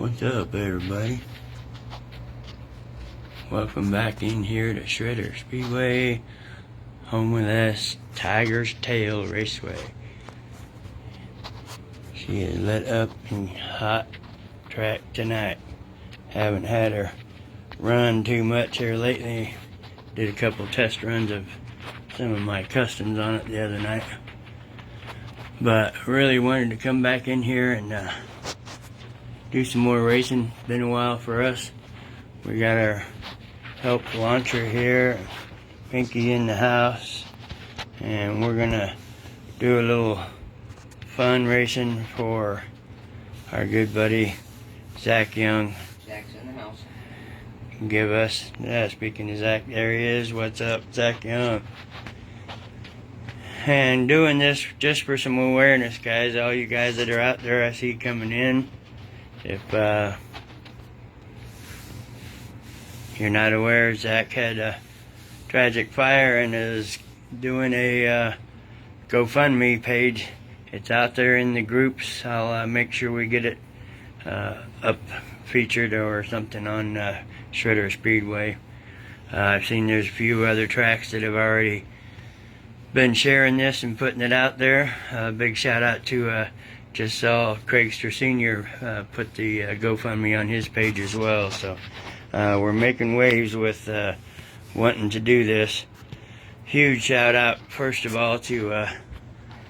What's up, everybody? Welcome back in here to Shredder Speedway, home of this Tiger's Tail Raceway. She is lit up in hot track tonight. Haven't had her run too much here lately. Did a couple test runs of some of my customs on it the other night. But really wanted to come back in here and do some more racing. Been a while for us. We got our help launcher here, Pinky in the house, and we're gonna do a little fun racing for our good buddy Zach Young. Zach's in the house. Give us, speaking of Zach, there he is. What's up, Zach Young? And doing this just for some awareness, guys. All you guys that are out there, I see coming in. If you're not aware, Zach had a tragic fire and is doing a GoFundMe page. It's out there in the groups. I'll make sure we get it up featured or something on Shredder Speedway. I've seen there's a few other tracks that have already been sharing this and putting it out there. Big shout out to just saw Craigster Sr. Put the GoFundMe on his page as well. So we're making waves with wanting to do this. Huge shout out first of all to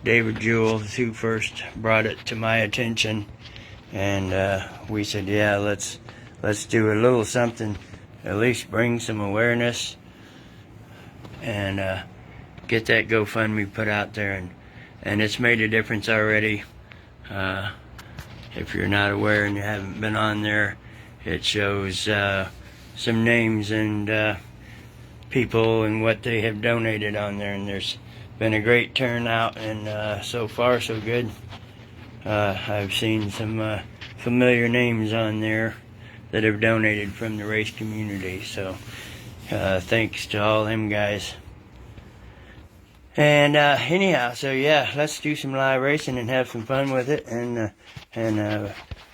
David Jules, who first brought it to my attention, and we said, yeah, let's do a little something, at least bring some awareness and get that GoFundMe put out there, and it's made a difference already. If you're not aware and you haven't been on there, it shows some names and people and what they have donated on there, and there's been a great turnout, and so far so good. I've seen some familiar names on there that have donated from the race community, so thanks to all them guys. And anyhow, so yeah, let's do some live racing and have some fun with it, and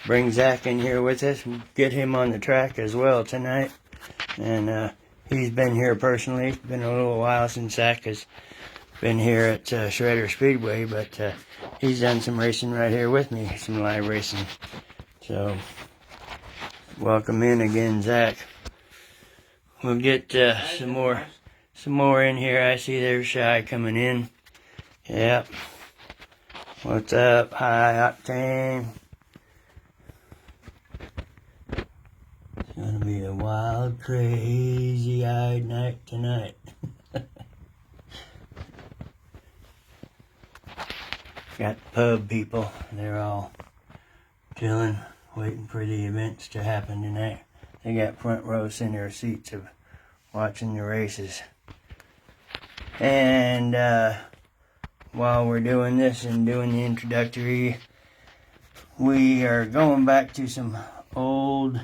bring Zach in here with us and get him on the track as well tonight. And he's been here personally. It's been a little while since Zach has been here at Shredder Speedway, but he's done some racing right here with me, some live racing. So welcome in again, Zach. We'll get some more in here. I see there's Shy coming in. Yep. What's up? High Octane. It's gonna be a wild, crazy-eyed night tonight. Got the pub people. They're all chilling, waiting for the events to happen tonight. They got front row center seats of watching the races. And while we're doing this and doing the introductory, we are going back to some old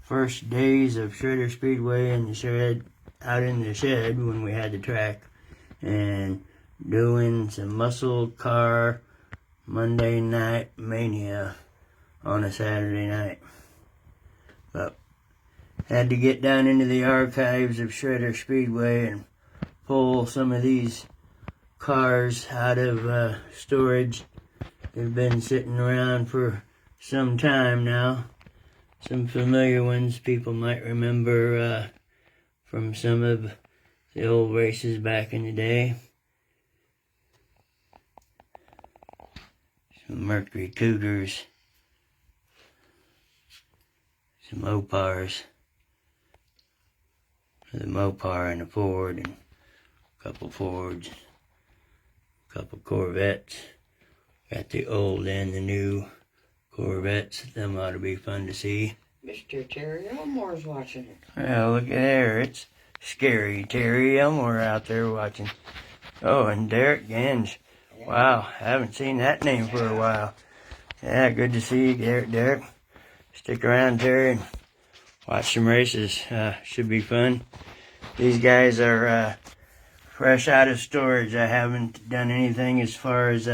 first days of Shredder Speedway in the shed, out in the shed when we had the track, and doing some muscle car Monday Night Mania on a Saturday night. But had to get down into the archives of Shredder Speedway and pull some of these cars out of storage. They've been sitting around for some time now. Some familiar ones people might remember from some of the old races back in the day. Some Mercury Cougars, some Mopars, the Mopar and the Ford, and a couple Fords, a couple Corvettes. Got the old and the new Corvettes. Them ought to be fun to see. Mr. Terry Elmore's watching it. Well, look at there. It's scary Terry Elmore out there watching. Oh, and Derek Genge. Wow, haven't seen that name for a while. Yeah, good to see you, Derek. Stick around, Terry, and watch some races. Should be fun. These guys are fresh out of storage. I haven't done anything as far as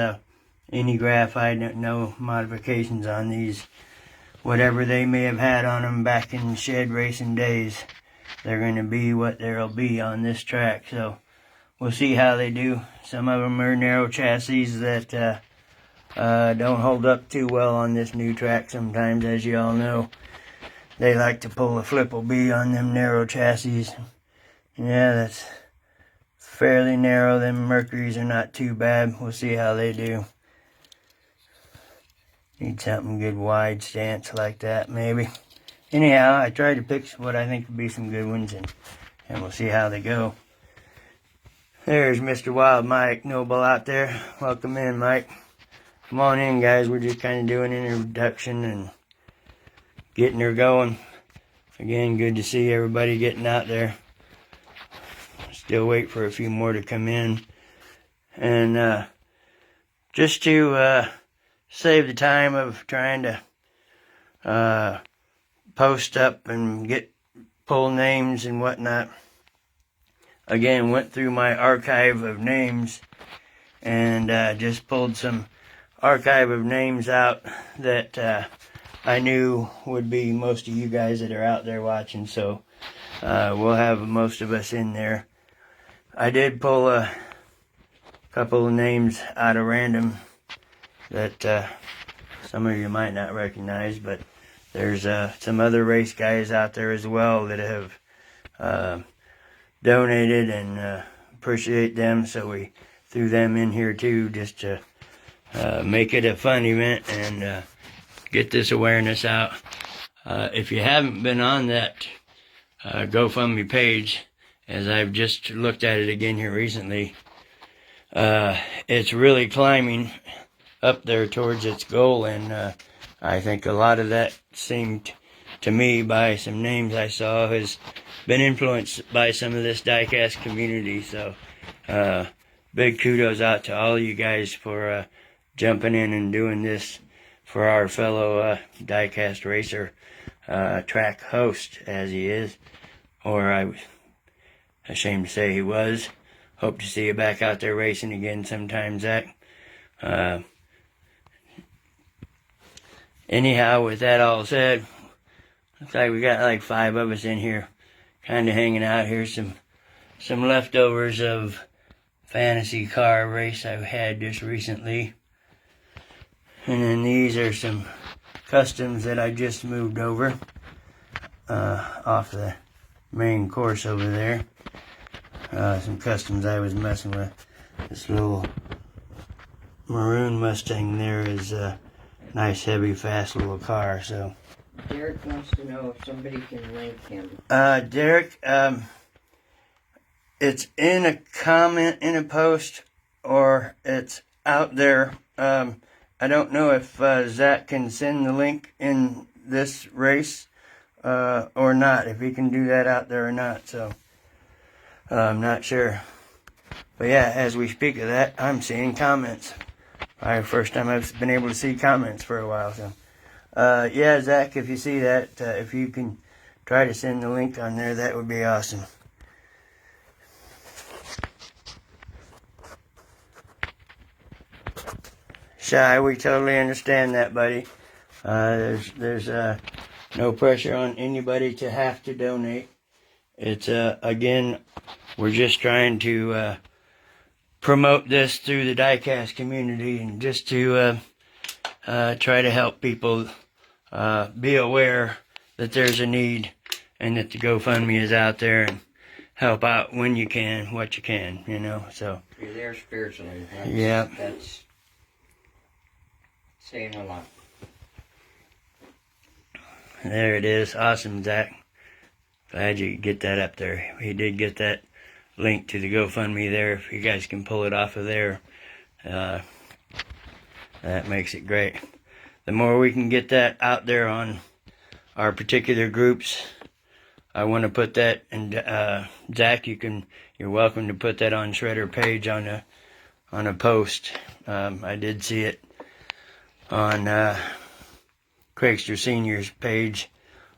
any graphite, no modifications on these. whatever they may have had on them back in shed racing days. They're going to be what there'll be on this track. So we'll see how they do. Some of them are narrow chassis that don't hold up too well on this new track sometimes, as you all know. They like to pull a flipple-bee on them narrow chassis. Yeah, that's fairly narrow. Them Mercuries are not too bad. We'll see how they do. Need something good wide stance like that, maybe. Anyhow, I tried to pick what I think would be some good ones, and we'll see how they go. There's Mr. Wild Mike Noble out there. Welcome in, Mike. Come on in, guys. We're just kind of doing an introduction and getting her going. Again, good to see everybody getting out there. Still wait for a few more to come in. And just to save the time of trying to post up and pull names and whatnot, again, went through my archive of names and just pulled some archive of names out that I knew would be most of you guys that are out there watching. So we'll have most of us in there. I did pull a couple of names out of random that some of you might not recognize, but there's some other race guys out there as well that have donated, and appreciate them, so we threw them in here too, just to make it a fun event and get this awareness out. If you haven't been on that GoFundMe page, as I've just looked at it again here recently, it's really climbing up there towards its goal, and I think a lot of that seemed to me, by some names I saw, has been influenced by some of this diecast community. So big kudos out to all you guys for jumping in and doing this for our fellow diecast racer, track host, as he is, or I was ashamed to say he was. Hope to see you back out there racing again sometime, Zach. Anyhow, with that all said, looks like we got like 5 of us in here, kind of hanging out here. Some leftovers of fantasy car race I've had just recently. And then these are some customs that I just moved over off the main course over there. Some customs I was messing with. This little maroon Mustang there is a nice, heavy, fast little car. So Derek wants to know if somebody can link him. Derek, it's in a comment in a post, or it's out there. I don't know if Zach can send the link in this race or not, if he can do that out there or not. So I'm not sure. But yeah, as we speak of that, I'm seeing comments. Probably the first time I've been able to see comments for a while. So yeah, Zach, if you see that, if you can try to send the link on there, that would be awesome. Shy, we totally understand that, buddy. There's no pressure on anybody to have to donate. It's again, we're just trying to promote this through the diecast community, and just to try to help people be aware that there's a need, and that the GoFundMe is out there, and help out when you can, what you can, you know. So You're there spiritually. That's saying a lot. There it is. Awesome, Zach. Glad you could get that up there. He did get that link to the GoFundMe there. If you guys can pull it off of there, that makes it great. The more we can get that out there on our particular groups, I want to put that, and Zach, you're welcome to put that on Shredder page on a post. I did see it on Craigster Senior's page,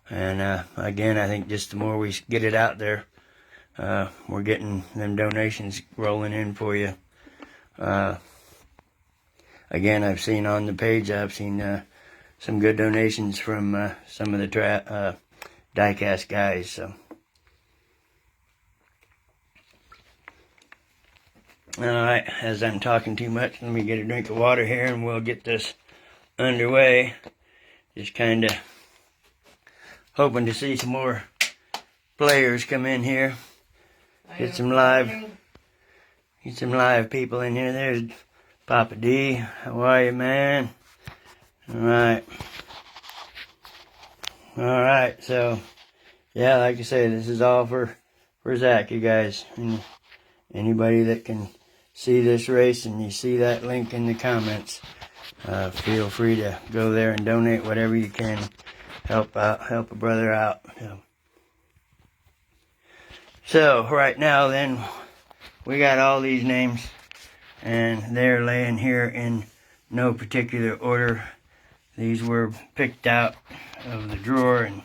and again, I think just the more we get it out there, we're getting them donations rolling in for you. Again, I've seen on the page, I've seen some good donations from some of the diecast guys. So, all right, as I'm talking too much, let me get a drink of water here and we'll get this underway. Just kind of hoping to see some more players come in here. Get some live people in here. There's Papa D. How are you, man? Alright. Alright, so yeah, like I say, this is all for Zach, you guys. And anybody that can see this race and you see that link in the comments, feel free to go there and donate whatever you can. Help a brother out. So right now then, we got all these names and they're laying here in no particular order. These were picked out of the drawer and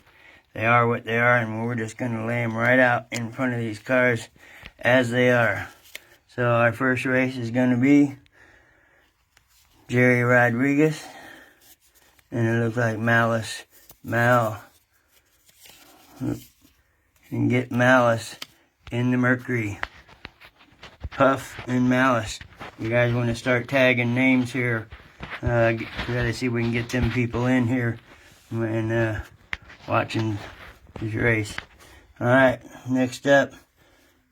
they are what they are, and we're just going to lay them right out in front of these cars as they are. So our first race is going to be Jerry Rodriguez, and it looks like Mal, and get Malice in the Mercury. Puff and Malice. You guys want to start tagging names here. We gotta see if we can get them people in here and watching this race. Alright, next up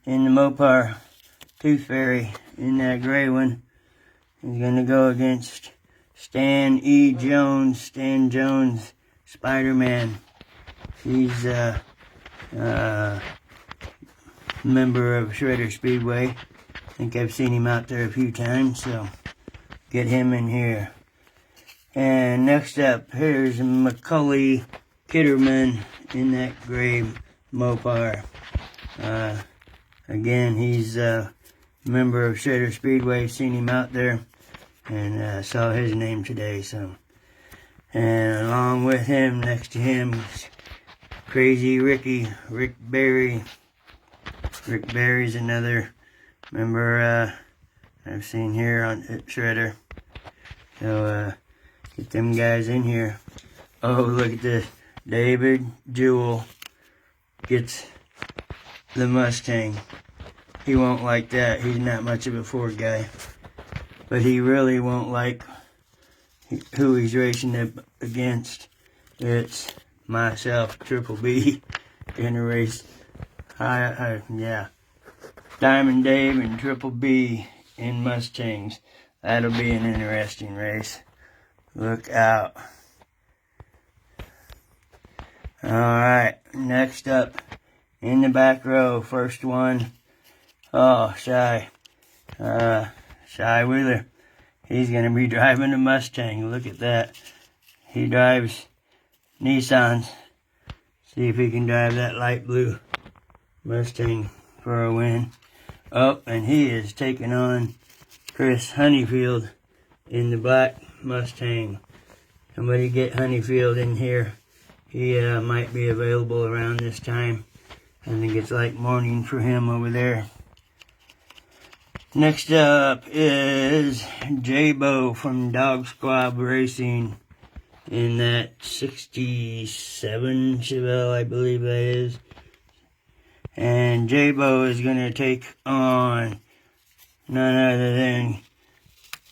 in the Mopar, Tooth Fairy in that gray one is gonna go against Stan Jones, Spider-Man. He's a member of Shredder Speedway. I think I've seen him out there a few times, so get him in here. And next up, here's Macaulay Kitterman in that gray Mopar. Again, he's a member of Shredder Speedway. Seen him out there and saw his name today. So, and along with him, next to him, is Crazy Rick Berry. Rick Berry's another member I've seen here on Shredder. So get them guys in here. Oh, look at this. David Jewell gets the Mustang. He won't like that. He's not much of a Ford guy. But he really won't like who he's racing against. It's myself, Triple B, in a race. Yeah. Diamond Dave and Triple B in Mustangs. That'll be an interesting race. Look out. Alright, next up in the back row, first one. Oh, Shy Wheeler. He's going to be driving a Mustang. Look at that. He drives Nissans. See if he can drive that light blue Mustang for a win. Oh, and he is taking on Chris Honeyfield in the black Mustang. Somebody get Honeyfield in here. He might be available around this time. I think it's like morning for him over there. Next up is J-Bo from Dog Squad Racing in that 67 Chevelle, I believe that is. And J-Bo is going to take on none other than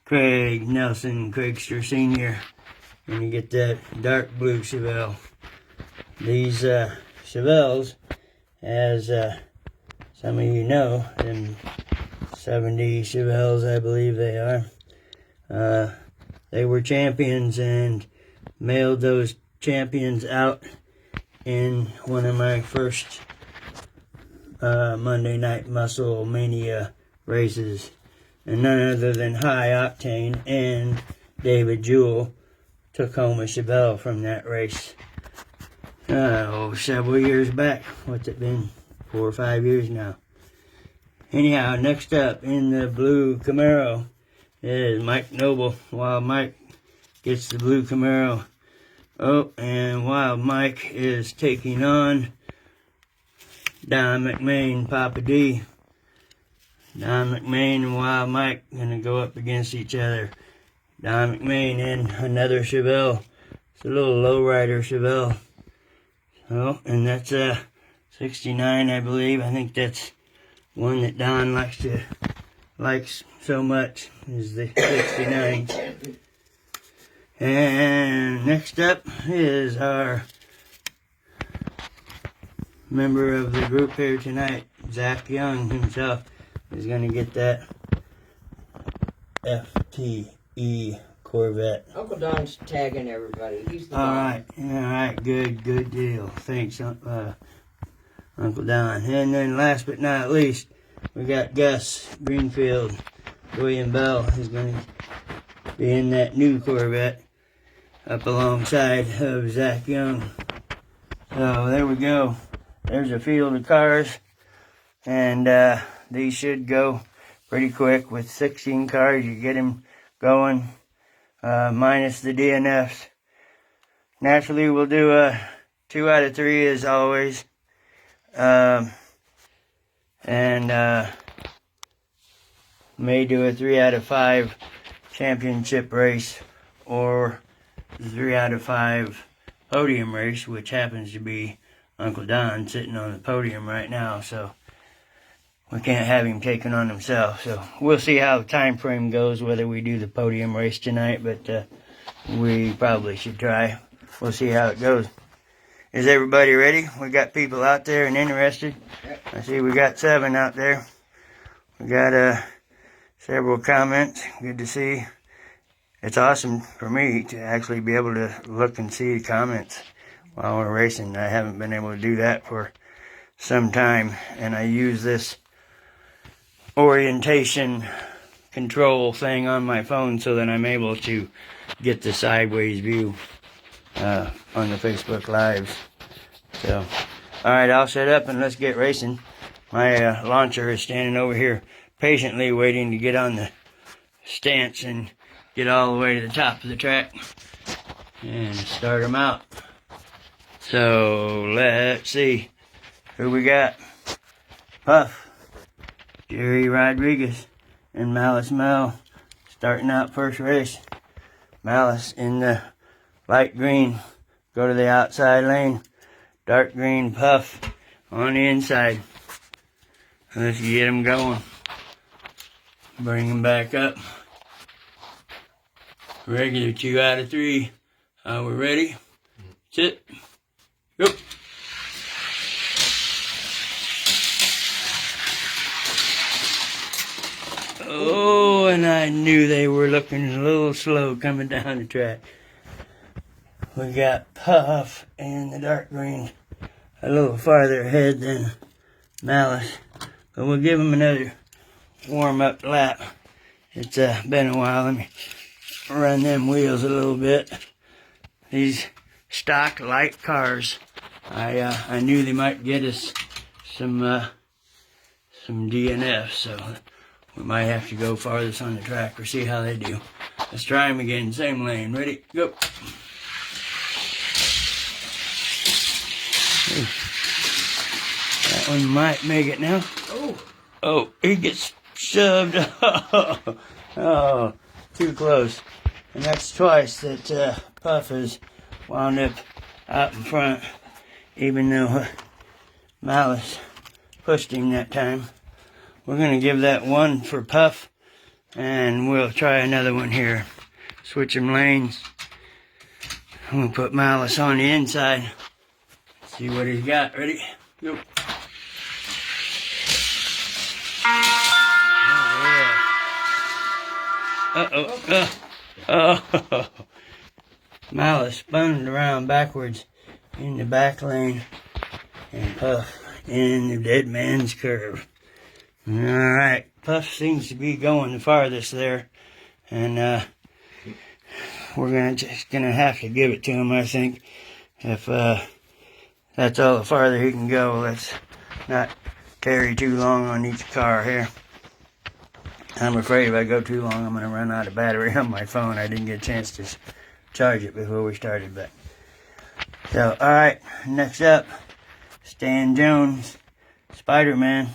Craig Nelson, Craigster Sr. And you get that dark blue Chevelle. These Chevelles, as some of you know, them 70 Chevelles, I believe they are. They were champions and mailed those champions out in one of my first Monday Night Muscle Mania races. And none other than High Octane and David Jewell took home a Chevelle from that race. Several years back. What's it been? 4 or 5 years now. Anyhow, next up in the blue Camaro is Mike Noble. Wild Mike gets the blue Camaro. Oh, and Wild Mike is taking on Don McMahon, Papa D. Don McMahon and Wild Mike gonna go up against each other. Don McMahon in another Chevelle It's a little lowrider Chevelle. So, and that's 69, I believe. I think that's one that Don likes so much, is the 69. And next up is our member of the group here tonight, Zach Young himself, is going to get that FTE Corvette. Uncle Don's tagging everybody. He's the All right, good deal. Thanks, Uncle Don. And then last but not least, we got Gus Greenfield. William Bell is going to be in that new Corvette up alongside of Zach Young. So there we go. There's a field of cars, and these should go pretty quick. With 16 cars, you get them going, minus the DNFs. Naturally, we'll do a 2 out of 3 as always, and may do a 3 out of 5 championship race, or 3 out of 5 podium race, which happens to be Uncle Don sitting on the podium right now, so we can't have him taking on himself. So we'll see how the time frame goes, whether we do the podium race tonight, but we probably should try. We'll see how it goes. Is everybody ready? We got people out there and interested. I see we got 7 out there. We got several comments. Good to see. It's awesome for me to actually be able to look and see the comments while we're racing. I haven't been able to do that for some time, and I use this orientation control thing on my phone so that I'm able to get the sideways view on the Facebook Lives. So, alright, I'll set up and let's get racing. My launcher is standing over here patiently waiting to get on the stance and get all the way to the top of the track and start them out. So let's see who we got. Puff, Jerry Rodriguez, and Malice Mel starting out first race. Malice in the light green, go to the outside lane. Dark green Puff on the inside. Let's get them going. Bring them back up. Regular 2 out of 3. We're ready. Sit. Go. Oh, and I knew they were looking a little slow coming down the track. We got Puff in the dark green a little farther ahead than Malice. But we'll give him another warm-up lap. It's been a while. Let me run them wheels a little bit. These stock light cars, I knew they might get us some DNF, so we might have to go farthest on the track or see how they do. Let's try them again. Same lane. Ready? Go. Ooh. That one might make it now. Oh, he gets shoved. Oh, too close. And that's twice that Puff has wound up out in front, even though Malice pushed him that time. We're going to give that one for Puff, and we'll try another one here. Switch them lanes. I'm going to put Malice on the inside. See what he's got. Ready? Go. Oh. Malice spun around backwards in the back lane, and Puff in the dead man's curve. Alright, Puff seems to be going the farthest there, and we're just gonna have to give it to him, I think. If that's all the farther he can go, let's not tarry too long on each car here. I'm afraid if I go too long, I'm going to run out of battery on my phone. I didn't get a chance to charge it before we started. But so, alright, next up, Stan Jones, Spider-Man,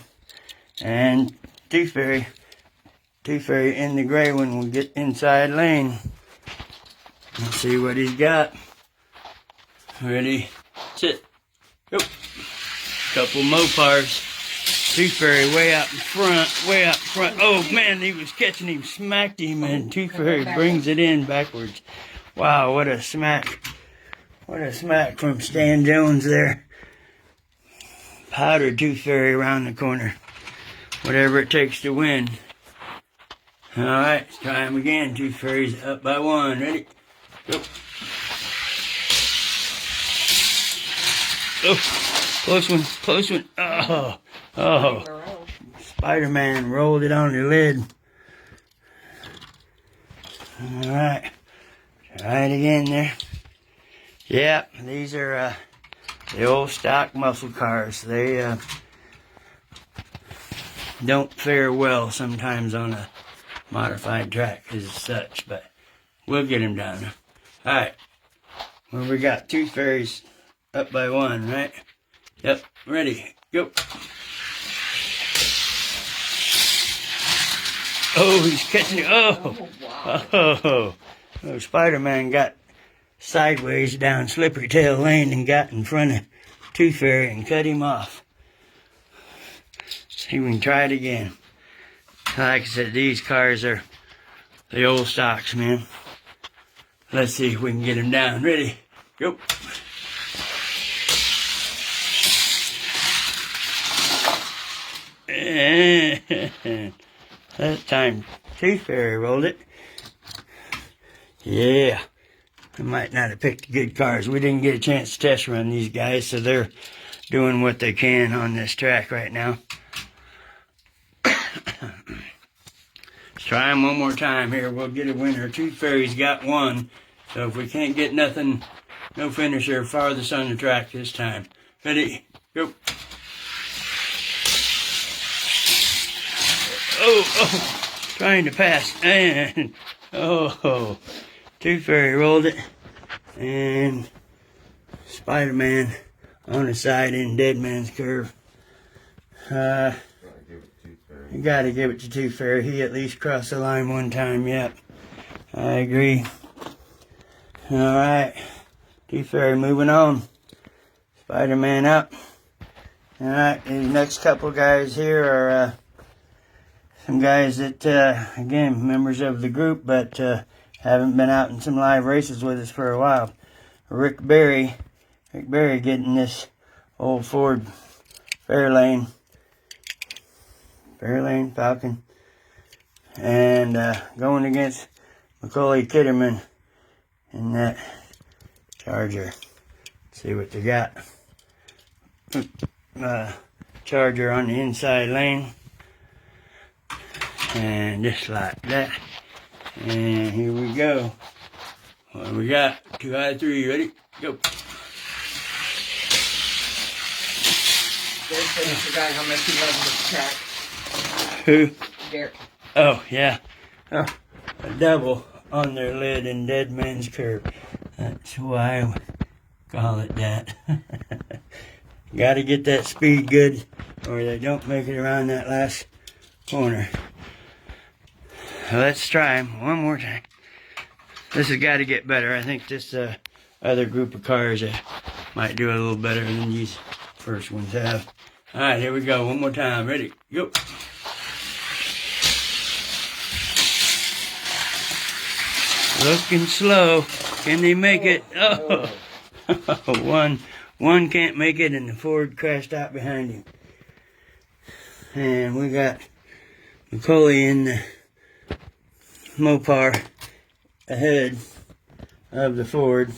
and Tooth Fairy. Tooth Fairy in the gray one will get inside lane. Let's see what he's got. Ready, sit, go. Couple Mopars. Tooth Fairy way out in front, way out in front. Oh man, he was catching him, smacked him, and Tooth Fairy brings it in backwards. Wow, what a smack. What a smack from Stan Jones there. Powdered Tooth Fairy around the corner. Whatever it takes to win. Alright, let's try him again. Tooth Fairy's up by 1. Ready? Go. Oh, close one, close one. Oh. Spider-Man rolled it on the lid. Alright. Try it again there. Yep, these are the old stock muscle cars. They don't fare well sometimes on a modified track as such, but we'll get them down. Alright. Well, we got Tooth Fairies up by 1, right? Yep, ready, go. Oh, he's catching it. Oh, wow. Oh, Spider-Man got sideways down Slippery Tail Lane and got in front of Tooth Fairy and cut him off. See if we can try it again. Like I said, these cars are the old stocks, man. Let's see if we can get them down. Ready, go. That time Tooth Fairy rolled it. Yeah. I might not have picked the good cars. We didn't get a chance to test run these guys, so they're doing what they can on this track right now. Let's try them one more time here. We'll get a winner. Tooth Fairy's got 1. So if we can't get nothing, no finisher farthest on the track this time. Ready, go. Oh, trying to pass, and Tooth Fairy rolled it, and Spider-Man on the side in Dead Man's Curve. You gotta give it to Tooth Fairy. He at least crossed the line one time, yep. I agree. Alright, Tooth Fairy moving on. Spider-Man up. Alright, the next couple guys here are some guys that, again, members of the group, but haven't been out in some live races with us for a while. Rick Berry getting this old Ford Fairlane Falcon, and going against Macaulay Kitterman in that Charger. Let's see what they got. Charger on the inside lane. And just like that. And here we go. What we got? 2 out of 3. Ready? Go. Derek said he forgot how much he loved this track. Who? Derek. Oh, yeah. Oh, a double on their lid in Dead Man's Curve. That's why I call it that. Gotta get that speed good, or they don't make it around that last corner. Let's try them one more time. This has got to get better. I think this other group of cars might do a little better than these first ones have. All right, here we go. One more time. Ready? Go. Looking slow. Can they make it? Oh, one can't make it, and the Ford crashed out behind him. And we got Macaulay in the Mopar ahead of the Ford.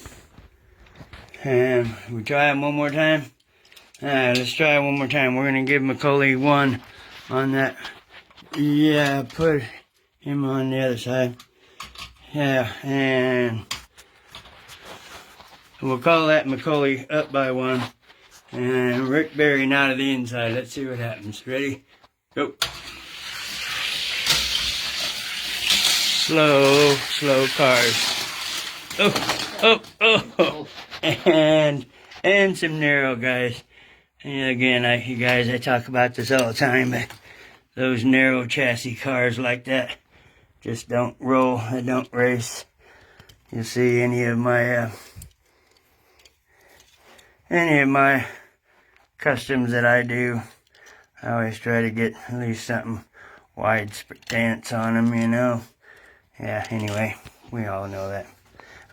And we try him one more time. Alright, let's try it one more time. We're going to give Macaulay 1 on that. Yeah, put him on the other side. Yeah, and we'll call that Macaulay up by 1. And Rick Berry now to the inside. Let's see what happens. Ready? Go. Slow cars. Oh. And some narrow guys. And again, I talk about this all the time, but those narrow chassis cars like that just don't roll. They don't race. You see any of my any of my customs that I do, I always try to get at least something wide stance on them, you know. Yeah, anyway, we all know that.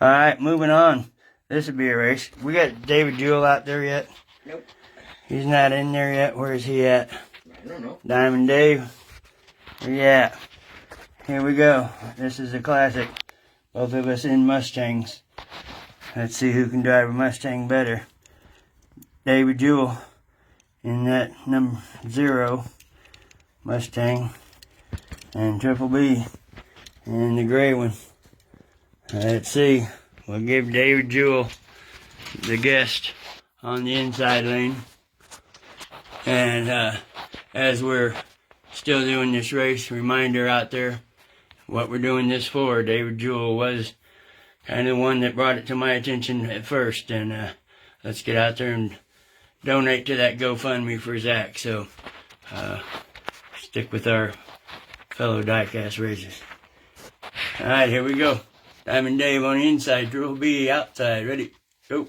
Alright, moving on. This would be a race. We got David Jewell out there yet? Nope. He's not in there yet. Where's he at? I don't know. Diamond Dave. Where you at? Here we go. This is a classic. Both of us in Mustangs. Let's see who can drive a Mustang better. David Jewell in that number 0 Mustang. And Triple B in the gray one. Let's see. We'll give David Jewell the guest on the inside lane. And as we're still doing this race, reminder out there what we're doing this for. David Jewell was kind of the one that brought it to my attention at first. And let's get out there and donate to that GoFundMe for Zach. So stick with our fellow diecast racers. Alright, here we go. Diamond Dave on the inside, Triple B outside. Ready? Go.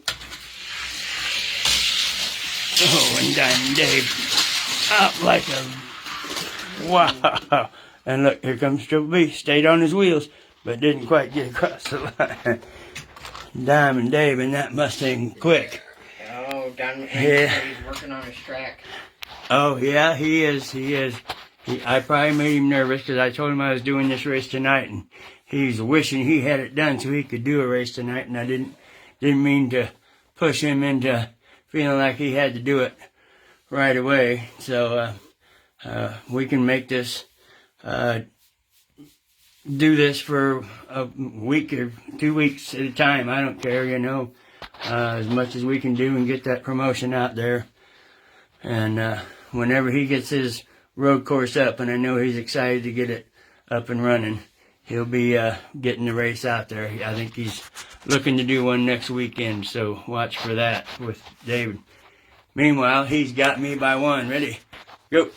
Oh, and Diamond Dave up like a... Wow. And look, here comes Triple B. Stayed on his wheels, but didn't quite get across the line. Diamond Dave in that Mustang quick. Oh, Diamond Yeah. Dave, he's working on his track. Oh, yeah, he is. I probably made him nervous because I told him I was doing this race tonight, and he's wishing he had it done so he could do a race tonight, and I didn't mean to push him into feeling like he had to do it right away. So we can make this, do this for a week or 2 weeks at a time. I don't care, you know, as much as we can do and get that promotion out there. And whenever he gets his road course up, and I know he's excited to get it up and running, he'll be getting the race out there. I think he's looking to do one next weekend, so watch for that with David. Meanwhile, he's got me by 1. Ready? Go.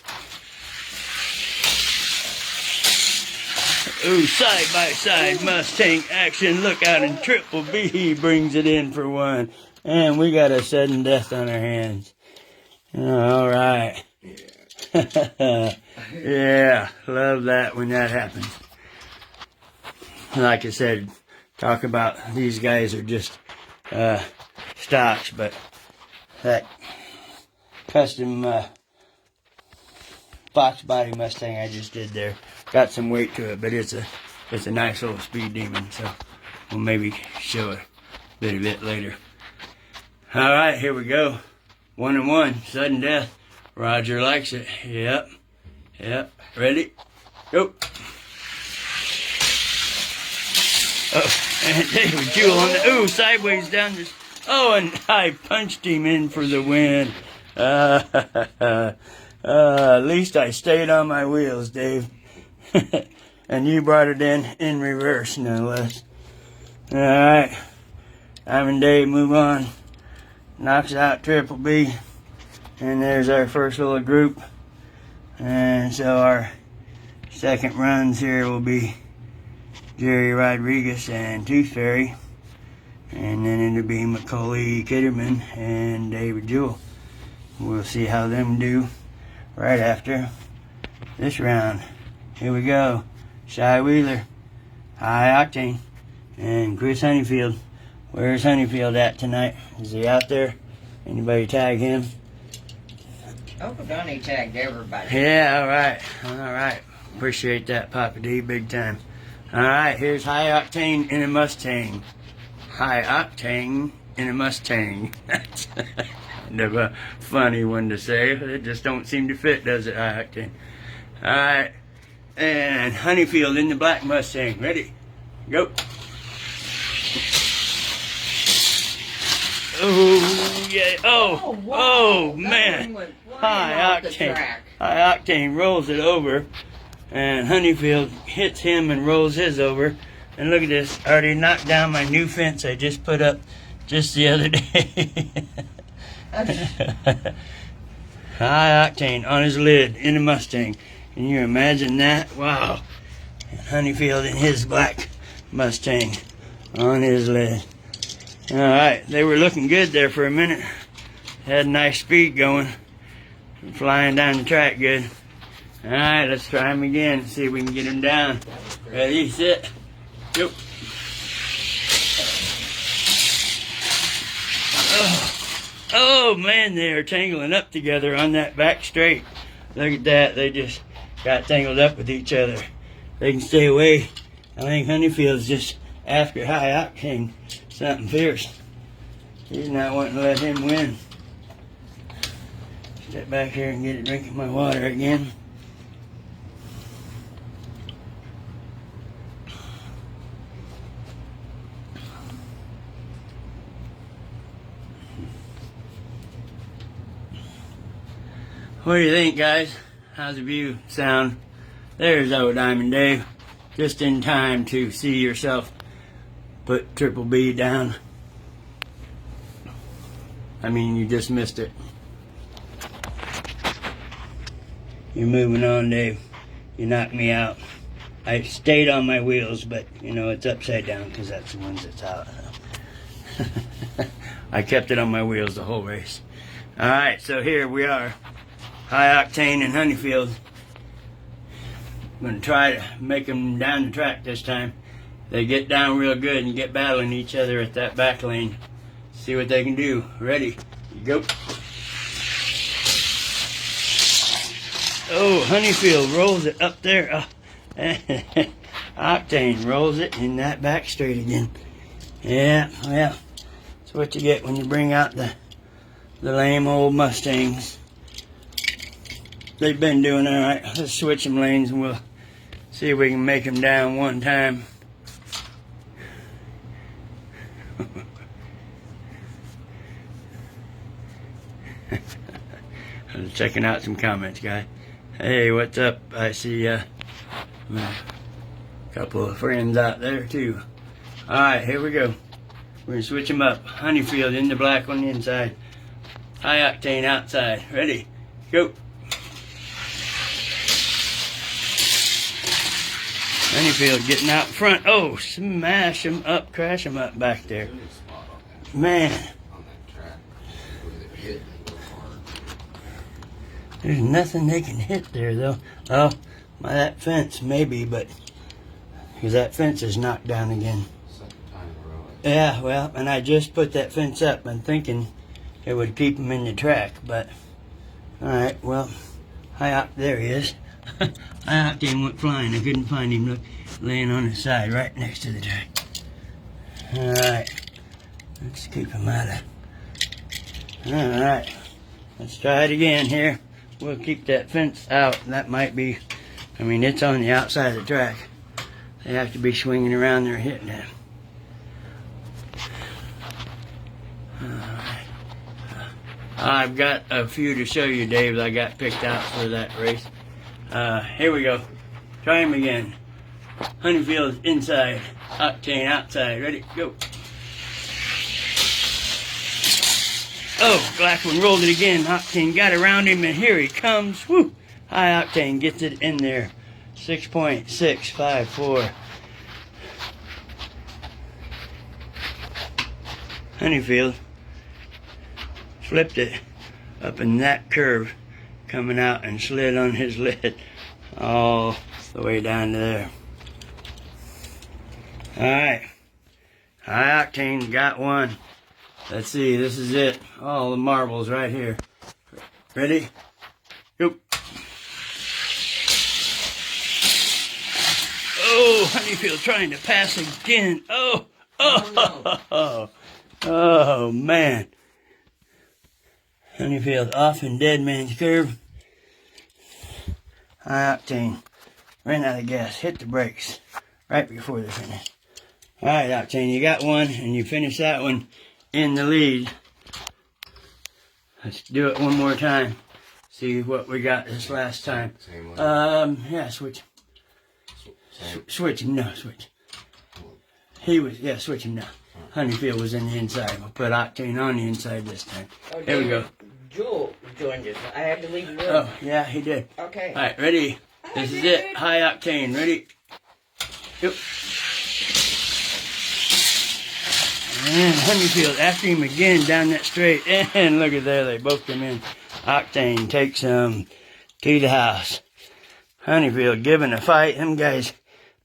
Ooh, side-by-side Mustang action. Look out, and Triple B brings it in for 1. And we got a sudden death on our hands. All right. Yeah, love that when that happens. Like I said, talk about these guys are just stocks, but that custom Fox body Mustang I just did there got some weight to it, but it's a nice little speed demon, so we'll maybe show a bit of it later. All right, here we go. 1 and 1, sudden death. Roger likes it. Yep. Ready? Go. Oh, and David Jewell on the sideways down this. Oh, and I punched him in for the win. At least I stayed on my wheels, Dave. And you brought it in reverse, no less. All right, Diamond Dave, move on. Knocks out Triple B. And there's our first little group. And so our second runs here will be Jerry Rodriguez and Tooth Fairy. And then it'll be Macaulay Kitterman and David Jewell. We'll see how them do right after this round. Here we go. Shy Wheeler, High Octane, and Chris Honeyfield. Where's Honeyfield at tonight? Is he out there? Anybody tag him? Uncle Donnie tagged everybody. Yeah, all right. Appreciate that, Papa D, big time. All right, here's High Octane in a Mustang. High Octane in a Mustang. That's kind of a funny one to say. It just don't seem to fit, does it, High Octane? All right, and Honeyfield in the black Mustang. Ready? Go. Oh, yeah. Oh, wow. Oh, That man. one went flying High off the Octane. track. High Octane rolls it over, and Honeyfield hits him and rolls his over. And look at this. I already knocked down my new fence I just put up just the other day. High Octane on his lid in a Mustang. Can you imagine that? Wow. And Honeyfield in his black Mustang on his lid. All right, they were looking good there for a minute. Had a nice speed going. Flying down the track good. Alright, let's try him again. See if we can get him down. Ready, sit. Go. Oh man, they are tangling up together on that back straight. Look at that. They just got tangled up with each other. They can stay away. I think Honeyfield's just after High Octane. Something fierce. He's not wanting to let him win. Step back here and get a drink of my water again. What do you think, guys? How's the view sound? There's old Diamond Dave. Just in time to see yourself put Triple B down. I mean, you just missed it. You're moving on, Dave. You knocked me out. I stayed on my wheels, but, you know, it's upside down because that's the ones that's out. I kept it on my wheels the whole race. Alright, so here we are. High Octane and Honeyfield. I'm going to try to make them down the track this time. They get down real good and get battling each other at that back lane. See what they can do. Ready? Go. Oh, Honeyfield rolls it up there. Octane rolls it in that back straight again. Yeah, well, that's what you get when you bring out the lame old Mustangs. They've been doing all right. Let's switch them lanes and we'll see if we can make them down one time. I'm checking out some comments, guys. Hey, what's up? I see a couple of friends out there too. All right, here we go. We're gonna switch them up. Honeyfield in the black on the inside. High Octane outside. Ready? Go. Honeyfield getting out front. Oh, smash him up, crash him up back there. Man. There's nothing they can hit there, though. Oh, that fence, maybe, but because that fence is knocked down again. Yeah, well, and I just put that fence up and thinking it would keep him in the track, but all right, well, there he is. High Octane went flying. I couldn't find him. Look, laying on his side, right next to the track. All right, let's keep him out of. All right, let's try it again here. We'll keep that fence out. That might be, I mean, it's on the outside of the track. They have to be swinging around there hitting it. Alright. I've got a few to show you, Dave, that I got picked out for that race. Here we go. Try him again. Honeyfield inside. Octane outside. Ready? Go. Oh, black one rolled it again. Octane got around him, and here he comes. Woo! High Octane gets it in there. 6.654. Honeyfield flipped it up in that curve, coming out and slid on his lid all the way down to there. All right, High Octane got one. Let's see, this is it. All the marbles right here. Ready? Go. Oh, Honeyfield trying to pass again. Oh, man. Honeyfield off in Dead Man's Curve. High Octane ran out of gas, hit the brakes right before the finish. All right, Octane, you got one, and you finished that one in the lead. Let's do it one more time. See what we got this last time. Yeah, switch. Switch him, no, switch. He was, yeah, switch him now. Honeyfield was in the inside. We'll put Octane on the inside this time. Oh, here we go. Jewel joined us. I had to leave the room. Oh, yeah, he did. Okay. All right, ready? This is it. High Octane. Ready? Yep. And Honeyfield after him again down that straight. And look at there, they both come in. Octane takes him to the house. Honeyfield giving a fight. Them guys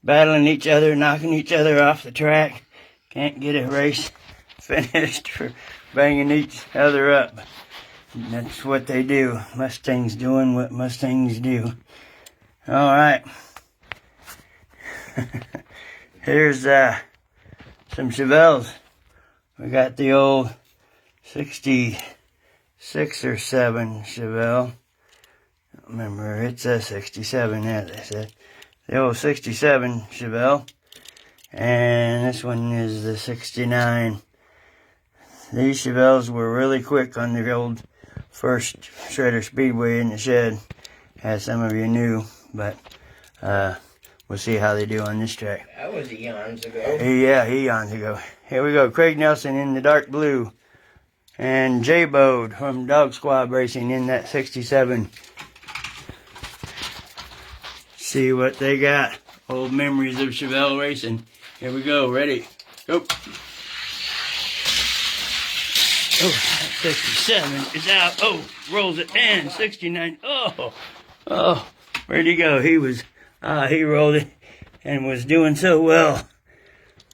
battling each other, knocking each other off the track. Can't get a race finished for banging each other up. And that's what they do. Mustangs doing what Mustangs do. All right. Here's some Chevelles. We got the old 66 or 7 Chevelle. Remember, it's a 67, as I said. The old 67 Chevelle. And this one is the 69. These Chevelles were really quick on the old first Shredder Speedway in the shed, as some of you knew, but we'll see how they do on this track. That was eons ago. Yeah, eons ago. Here we go. Craig Nelson in the dark blue. And J Bode from Dog Squad Racing in that 67. See what they got. Old memories of Chevelle racing. Here we go. Ready? Go. Oh, 67 is out. Oh, rolls it in. 69. Oh, where'd he go? He rolled it and was doing so well.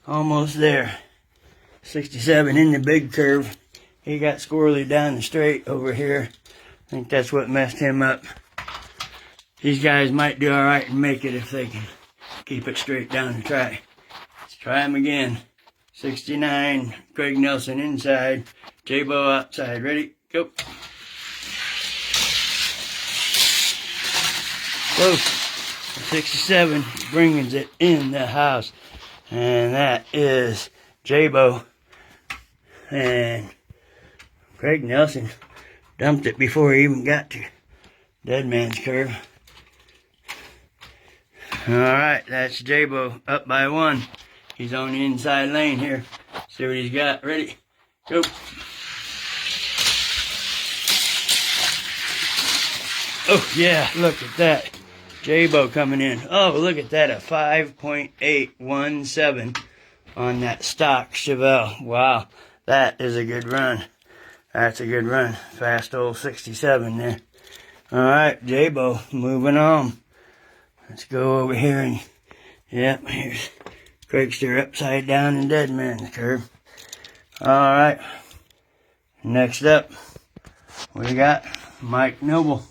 Almost there. 67 in the big curve. He got squirrely down the straight over here. I think that's what messed him up. These guys might do all right and make it if they can keep it straight down the track. Let's try them again. 69, Craig Nelson inside, J-Bo outside. Ready? Go. Close. 67 brings it in the house. And that is J-Bo. And Craig Nelson dumped it before he even got to Dead Man's Curve. Alright, that's J-Bo up by 1. He's on the inside lane here. See what he's got. Ready? Go. Oh, yeah, look at that. J-Bo coming in. Oh, look at that, a 5.817 on that stock Chevelle. Wow, that is a good run. That's a good run. Fast old 67 there. Alright, J-Bo, moving on. Let's go over here and, yep, here's Craigster upside down and Dead Man's Curve. Alright, next up, we got Mike Noble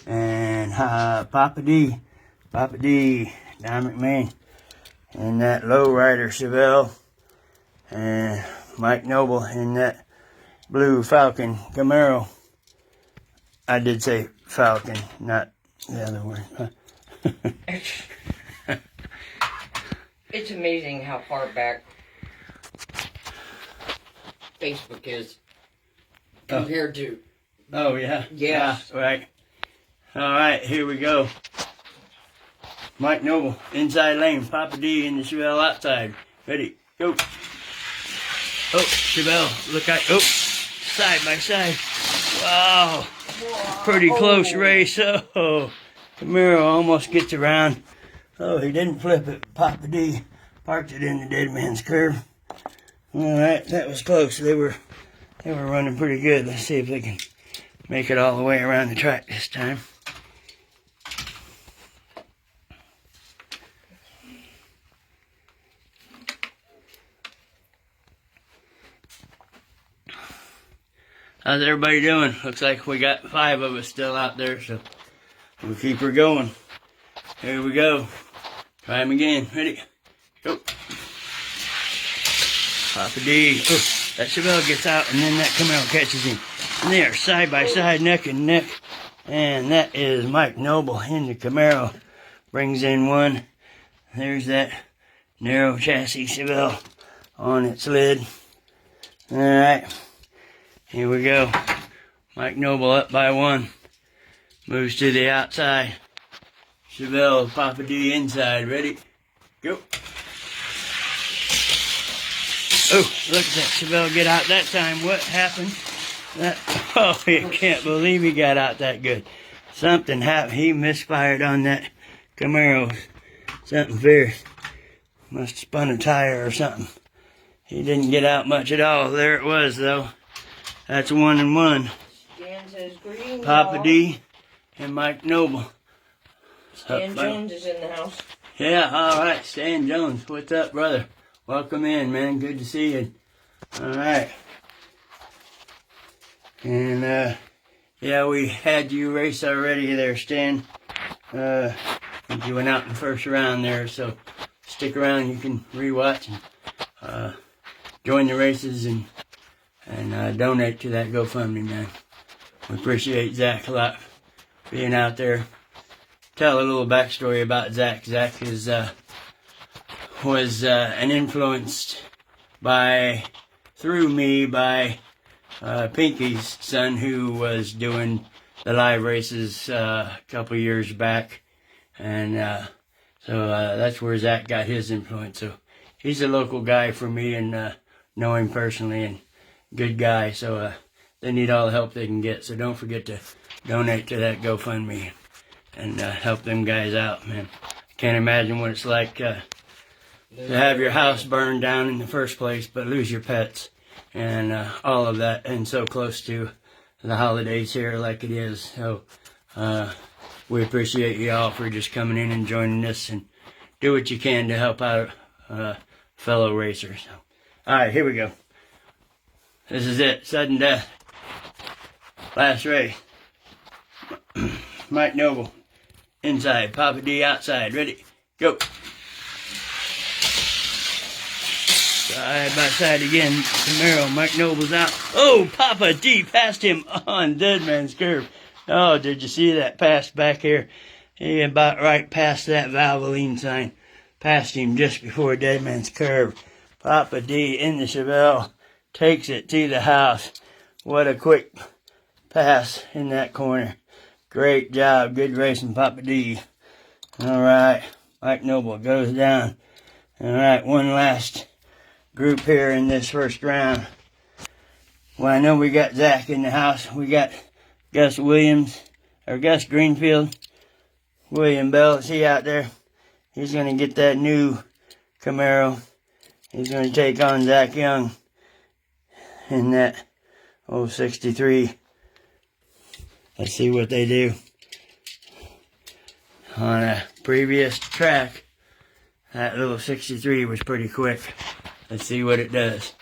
and Papa D, Don McMahon, in that lowrider Chevelle, and Mike Noble in that blue Falcon Camaro. I did say Falcon, not the other word. It's amazing how far back Facebook is compared to. Oh, yeah. Yes. Yeah, right. Alright, here we go. Mike Noble, inside lane. Papa D in the Chevelle outside. Ready, go. Oh, Chevelle, look out. Oh, side by side. Wow. Pretty close race. Oh, Camaro almost gets around. Oh, he didn't flip it. Papa D parked it in the Dead Man's Curve. Alright, that was close. They were running pretty good. Let's see if they can make it all the way around the track this time. How's everybody doing? Looks like we got 5 of us still out there, so we'll keep her going. Here we go. Try him again. Ready? Go. Papa D. Oh, that Chevelle gets out, and then that Camaro catches him. And they are side by side, neck and neck. And that is Mike Noble in the Camaro. Brings in 1. There's that narrow chassis Chevelle on its lid. Alright. Here we go. Mike Noble up by 1. Moves to the outside. Chevelle, Papa D inside. Ready? Go. Oh, look at that Chevelle get out that time. What happened? Oh, you can't believe he got out that good. Something happened. He misfired on that Camaro. Something fierce. Must have spun a tire or something. He didn't get out much at all. There it was, though. That's 1-1. Stan says greetings. Papa all. D and Mike Noble. Stan Jones is in the house. Yeah, all right. Stan Jones. What's up, brother? Welcome in, man. Good to see you. All right. And, yeah, we had you race already there, Stan. I think you went out in the first round there, so stick around. You can rewatch and join the races and donate to that GoFundMe, man. We appreciate Zach a lot being out there. Tell a little backstory about Zach. Zach is was an influenced through me by Pinky's son, who was doing the live races a couple years back, and so that's where Zach got his influence. So he's a local guy for me, and know him personally, and good guy. So they need all the help they can get. So don't forget to donate to that GoFundMe and help them guys out, man. I can't imagine what it's like to have your house burned down in the first place, but lose your pets and all of that, and so close to the holidays here like it is. So we appreciate you all for just coming in and joining us, and do what you can to help out fellow racers. So, all right, here we go. This is it, sudden death. Last race. Mike Noble inside, Papa D outside. Ready, go. Side by side again. Camaro, Mike Noble's out. Oh, Papa D passed him on Dead Man's Curve. Oh, did you see that pass back here? He about right past that Valvoline sign. Passed him just before Dead Man's Curve. Papa D in the Chevelle takes it to the house. What a quick pass in that corner. Great job. Good racing, Papa D. All right. Mike Noble goes down. All right. One last group here in this first round. Well, I know we got Zach in the house. We got Gus Greenfield. William Bell, is he out there? He's going to get that new Camaro. He's going to take on Zach Young in that 63. Let's see what they do. On a previous track, that little 63 was pretty quick. Let's see what it does.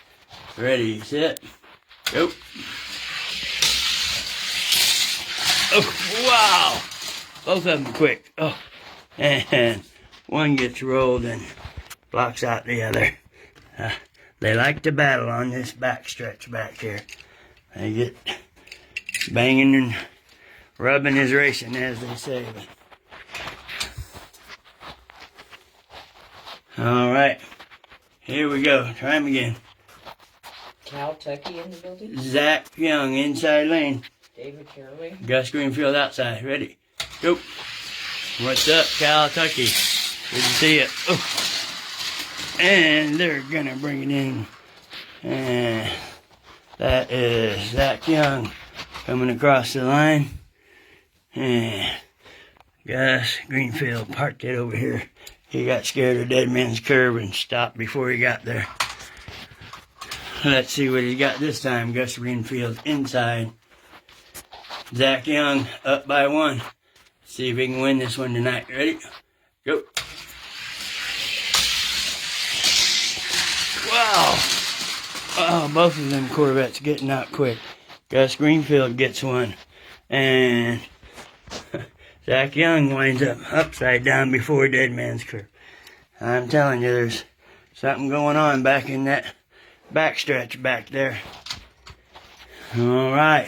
Ready, set, go. Oh, wow! Both of them quick. Oh, and one gets rolled and blocks out the other. They like to battle on this backstretch back here. They get banging and rubbing is racing, as they say. All right. Here we go. Try him again. Cal Tucky in the building. Zach Young, inside lane. David Caraway. Gus Greenfield outside. Ready? Go. What's up, Cal Tucky? Good to see you. Oh. And they're going to bring it in. And that is Zach Young coming across the line. And Gus Greenfield parked it over here. He got scared of Dead Man's Curve and stopped before he got there. Let's see what he got this time. Gus Greenfield inside. Zach Young up by 1. See if he can win this one tonight. Ready? Go. Wow. Oh, both of them Corvettes getting out quick. Gus Greenfield gets one. And Zach Young winds up upside down before Dead Man's Curve. I'm telling you, there's something going on back in that backstretch back there. All right.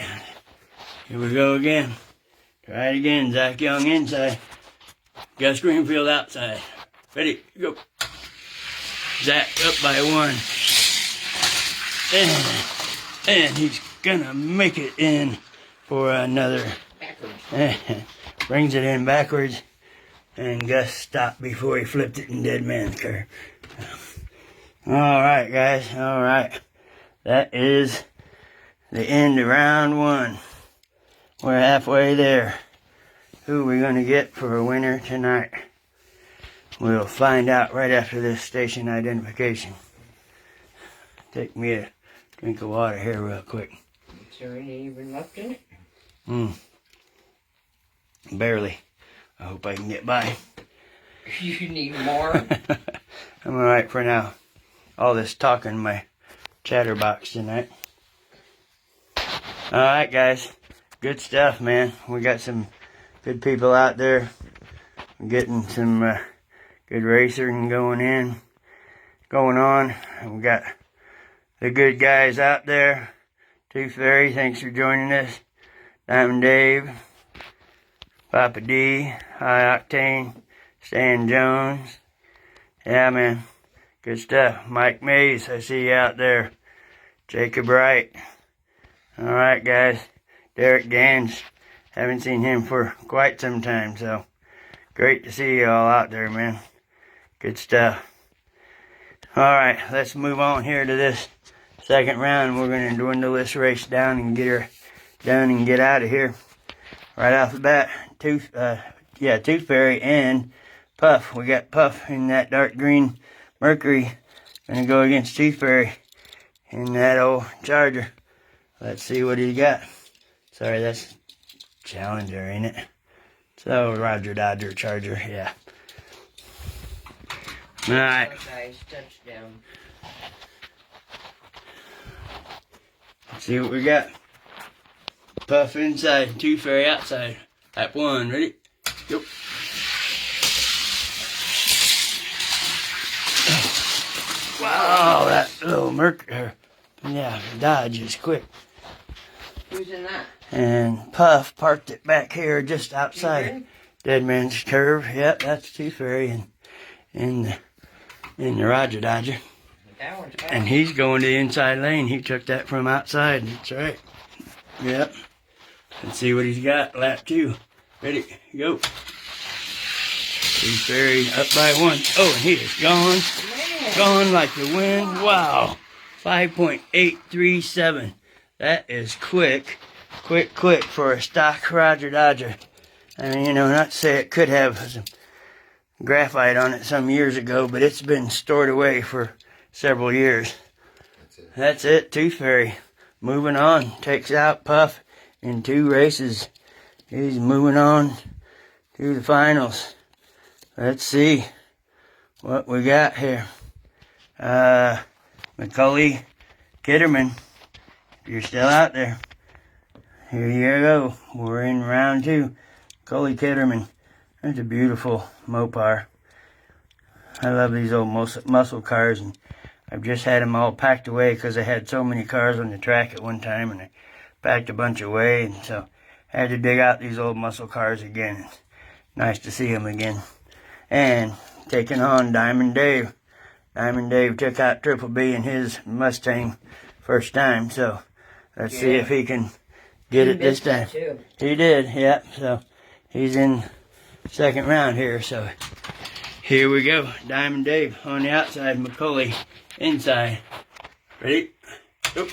Here we go again. Try it again. Zach Young inside. Gus Greenfield outside. Ready? Go. Zach up by 1. And he's gonna make it in for another. Brings it in backwards, and Gus stopped before he flipped it in Dead Man's Curve. All right, guys. All right. That is the end of round 1. We're halfway there. Who are we going to get for a winner tonight? We'll find out right after this station identification. take me a drink of water here real quick. Is there any even left in it? Barely. I hope I can get by. You need more? I'm alright for now. All this talking my chatterbox tonight. Alright, guys. Good stuff, man. We got some good people out there. We're getting some good racing going on. And we got the good guys out there. Tooth Fairy, thanks for joining us. Diamond Dave, Papa D, High Octane, Stan Jones. Yeah, man. Good stuff. Mike Mays, I see you out there. Jacob Wright. Alright, guys. Derek Gans. Haven't seen him for quite some time, so great to see you all out there, man. Good stuff. Alright, let's move on here to this second round. We're going to dwindle this race down and get her done and get out of here. Right off the bat, Tooth Fairy and Puff. We got Puff in that dark green Mercury. Gonna go against Tooth Fairy in that old Charger. Let's see what he got. Sorry, that's Challenger, ain't it? So, Roger Dodger Charger, yeah. Alright. Guys, touchdown. Let's see what we got. Puff inside, Tooth Fairy outside. Lap 1, ready? Go. Wow, that little Dodge is quick. Who's in that? And Puff parked it back here just outside Dead Man's Curve. Yep, that's Tooth Fairy in the Roger Dodger. That one's fast. And he's going to the inside lane. He took that from outside. That's right. Yep. Let's see what he's got. Lap 2. Ready? Go. Tooth Fairy up by 1. Oh, and he is gone. Man. Gone like the wind. Wow. 5.837. That is quick. Quick for a stock Roger Dodger. I mean, not to say it could have some graphite on it some years ago, but it's been stored away for several years. That's it. Tooth Fairy moving on. Takes out Puff in 2 races. He's moving on to the finals. Let's see what we got here. Macaulay Kitterman, if you're still out there, here you go. We're in round 2. Macaulay Kitterman. That's a beautiful Mopar. I love these old muscle cars, and I've just had them all packed away because I had so many cars on the track at one time, and I packed a bunch away, and so I had to dig out these old muscle cars again. It's nice to see them again. And taking on Diamond Dave. Diamond Dave took out Triple B in his Mustang first time, so let's see if he can get it this time. He did, yeah. So he's in second round here, so here we go. Diamond Dave on the outside, Macaulay inside. Ready? Go.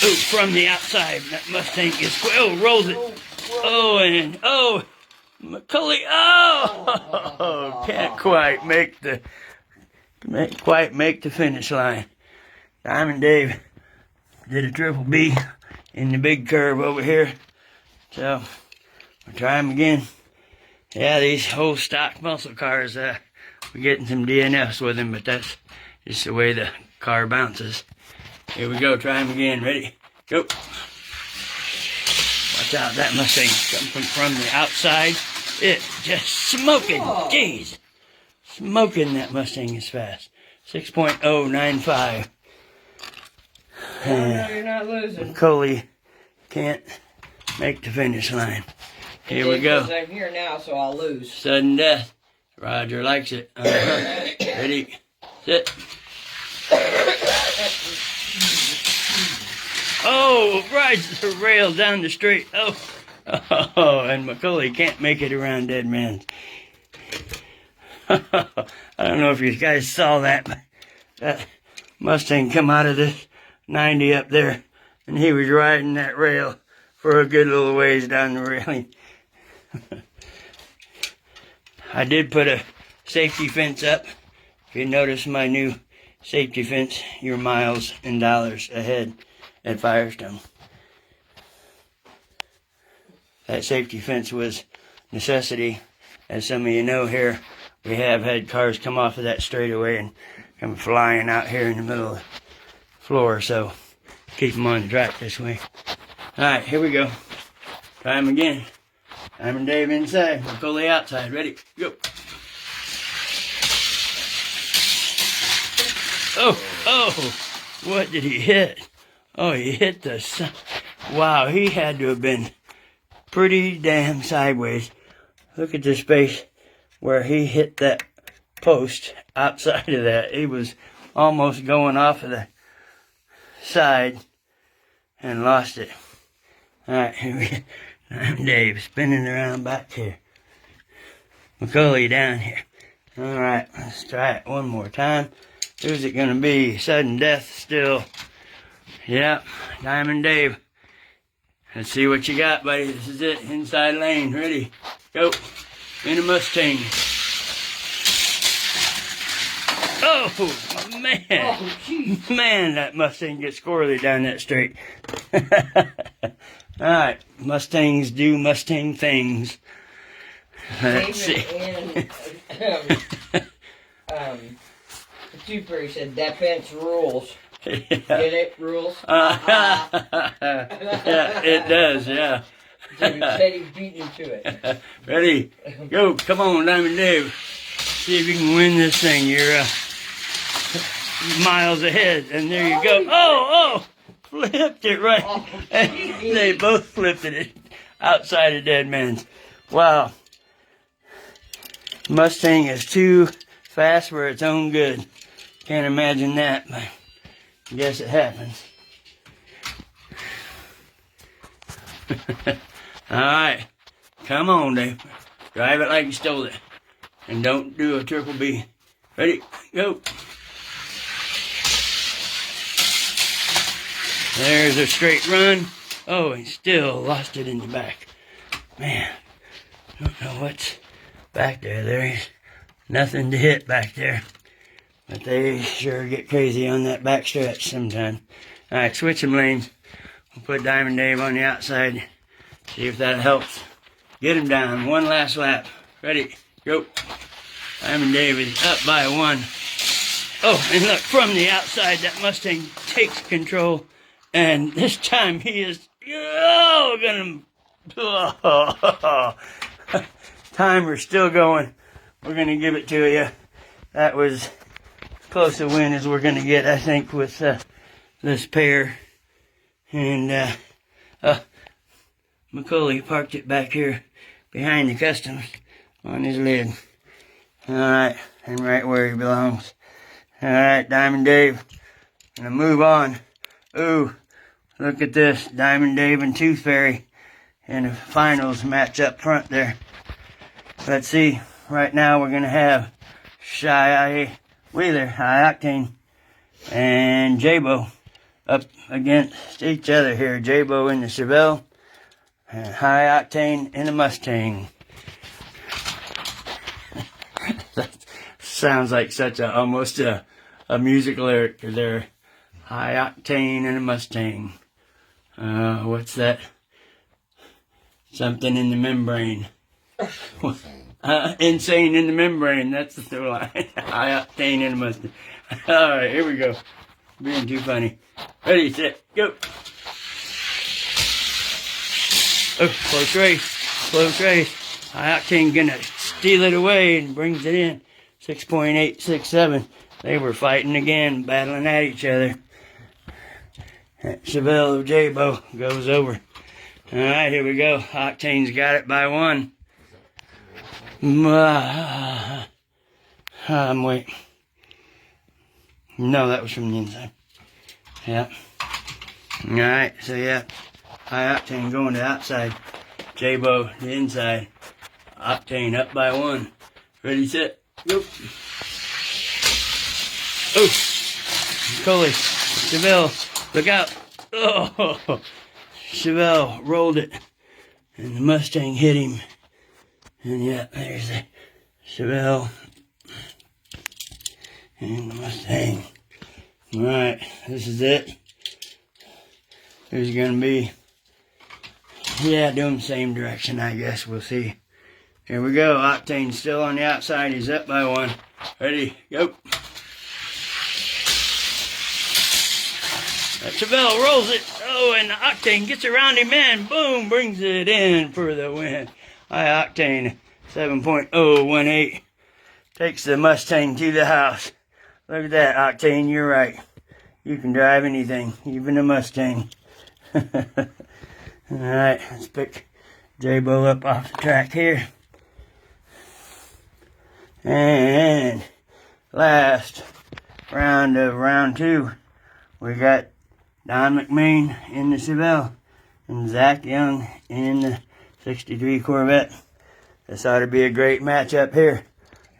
Oh, from the outside, that Mustang is quick. Oh, rolls it. Oh, Macaulay. Oh, can't quite make the finish line. Diamond Dave did a Triple B in the big curve over here. So we'll try him again. Yeah, these whole stock muscle cars, we're getting some DNFs with them, but that's just the way the car bounces. Here we go, try him again. Ready? Go. Watch out, that Mustang coming from the outside. It just smoking. Jeez. Smoking, that Mustang is fast. 6.095. No, you're not losing. Macaulay can't make the finish line. Here we go. I'm here now, so I'll lose. Sudden death. Roger likes it. Ready, sit. Oh, rides the rail down the straight. Oh, and Macaulay can't make it around Dead Man's. I don't know if you guys saw that, but that Mustang come out of this 90 up there, and he was riding that rail for a good little ways down the railing. I did put a safety fence up. If you notice my new safety fence, you're miles and dollars ahead at Firestone. That safety fence was necessity. As some of you know here, we have had cars come off of that straightaway and come flying out here in the middle of the floor, so keep them on the track this way. Alright, here we go. Try them again. Diamond Dave inside, McCully outside. Ready, go. Oh, what did he hit? Oh, he hit the sun. Wow, he had to have been pretty damn sideways. Look at the space where he hit that post outside of that. He was almost going off of the side and lost it. Alright, here we go. I'm Dave, spinning around back here. McCully down here. Alright, let's try it one more time. Who's it gonna be? Sudden death still. Yep, Diamond Dave. Let's see what you got, buddy. This is it. Inside lane. Ready? Go. In a Mustang. Oh, man. Oh, jeez. Man, that Mustang gets squirrely down that straight. Alright, Mustangs do Mustang things. Let's see. The Toothberry said that fence rules. Yeah. Get it? Rules? Yeah, it does, yeah. So he said he beat him to it. Ready? Go. Come on, Diamond Dave. See if you can win this thing. You're miles ahead. And there you go. Oh! Flipped it right. Oh, They both flipped it outside of Dead Man's. Wow. Mustang is too fast for its own good. Can't imagine that, but I guess it happens. Alright. Come on, Dave. Drive it like you stole it. And don't do a triple B. Ready? Go. There's a straight run. Oh, he still lost it in the back. Man, I don't know what's back there. There's nothing to hit back there. But they sure get crazy on that back stretch sometime. Alright, switch some lanes. We'll put Diamond Dave on the outside. See if that helps. Get him down. One last lap. Ready? Go. Diamond Dave is up by one. Oh, and look, from the outside, that Mustang takes control. And this time he is, gonna, timer's still going. We're gonna give it to you. That was as close a win as we're gonna get, I think, with this pair. And McCully parked it back here behind the customs on his lid. Alright, and right where he belongs. Alright, Diamond Dave. Gonna move on. Ooh. Look at this, Diamond Dave and Tooth Fairy in the finals match up front there. Let's see, right now we're going to have Shy Wheeler, High Octane, and J-Bo up against each other here. J-Bo in the Chevelle, and High Octane in the Mustang. That sounds like such a, almost a music lyric there. High Octane in a Mustang. What's that? Something in the membrane. Insane in the membrane. That's the line. High Octane in a Mustang. Alright, here we go. Being too funny. Ready, set, go. Oh, close race. Close race. High Octane gonna steal it away and brings it in. 6.867. They were fighting again, battling at each other. Chevelle of J-Bo goes over. Alright, here we go. Octane's got it by one. I'm waiting. No, that was from the inside. Yep. Alright, so yeah. High Octane going to the outside. J-Bo the inside. Octane up by one. Ready, set, go. Oh! Coley. Chevelle. Look out. Oh! Chevelle rolled it. And the Mustang hit him. And yeah, there's the Chevelle. And the Mustang. Alright, this is it. Who's gonna be? Yeah, doing the same direction, I guess. We'll see. Here we go. Octane's still on the outside. He's up by 1. Ready, go. Chevelle rolls it. Oh, and Octane gets around him and boom, brings it in for the win. High Octane 7.018 takes the Mustang to the house. Look at that, Octane. You're right. You can drive anything, even a Mustang. Alright, let's pick J-Bo up off the track here. And last round of round 2, we got Don McMain in the Chevelle and Zach Young in the 63 Corvette. This ought to be a great matchup here.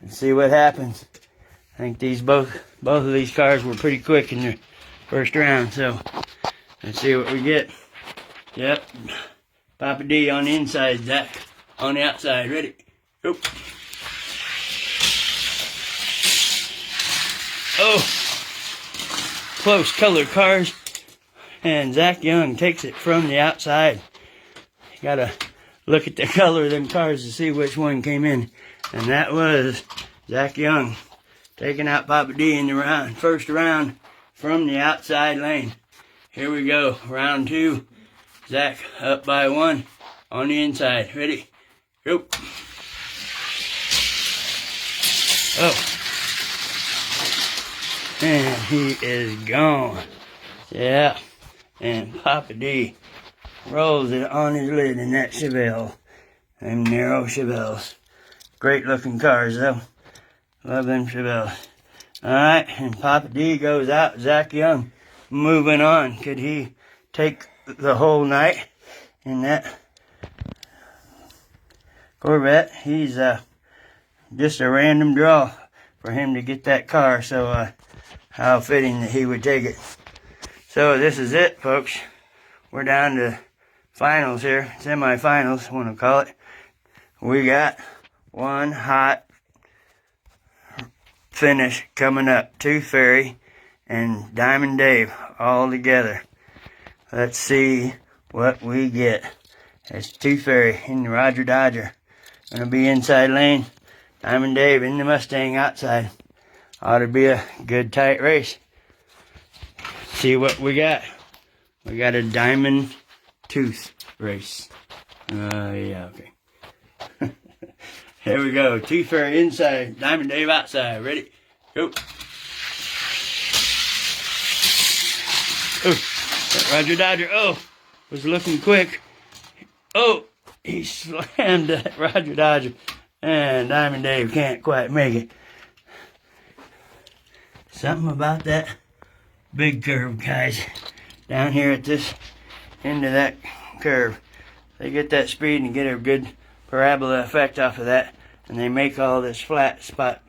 Let's see what happens. I think both of these cars were pretty quick in the first round, so let's see what we get. Yep, Papa D on the inside, Zach on the outside. Ready? Go. Oh, close color cars. And Zach Young takes it from the outside. You gotta look at the color of them cars to see which one came in. And that was Zach Young taking out Papa D in the first round from the outside lane. Here we go, round 2. Zach up by 1 on the inside. Ready? Go. Oh. And he is gone. Yeah. And Papa D rolls it on his lid in that Chevelle. Them narrow Chevelles. Great looking cars though. Love them Chevelles. Alright, and Papa D goes out. Zach Young moving on. Could he take the whole night in that Corvette? He's just a random draw for him to get that car, so how fitting that he would take it. So this is it, folks. We're down to finals here, semifinals, I want to call it. We got one hot finish coming up. Tooth Fairy and Diamond Dave all together. Let's see what we get. It's Tooth Fairy in the Roger Dodger. Gonna be inside lane. Diamond Dave in the Mustang outside. Ought to be a good tight race. See what we got. We got a diamond tooth race. Yeah, okay. Here we go. Tooth Fairy inside, Diamond Dave outside. Ready? Go. Oh, that Roger Dodger, was looking quick. Oh, he slammed that Roger Dodger. And Diamond Dave can't quite make it. Something about that big curve, guys. Down here at this end of that curve. They get that speed and get a good parabola effect off of that. And they make all this flat spot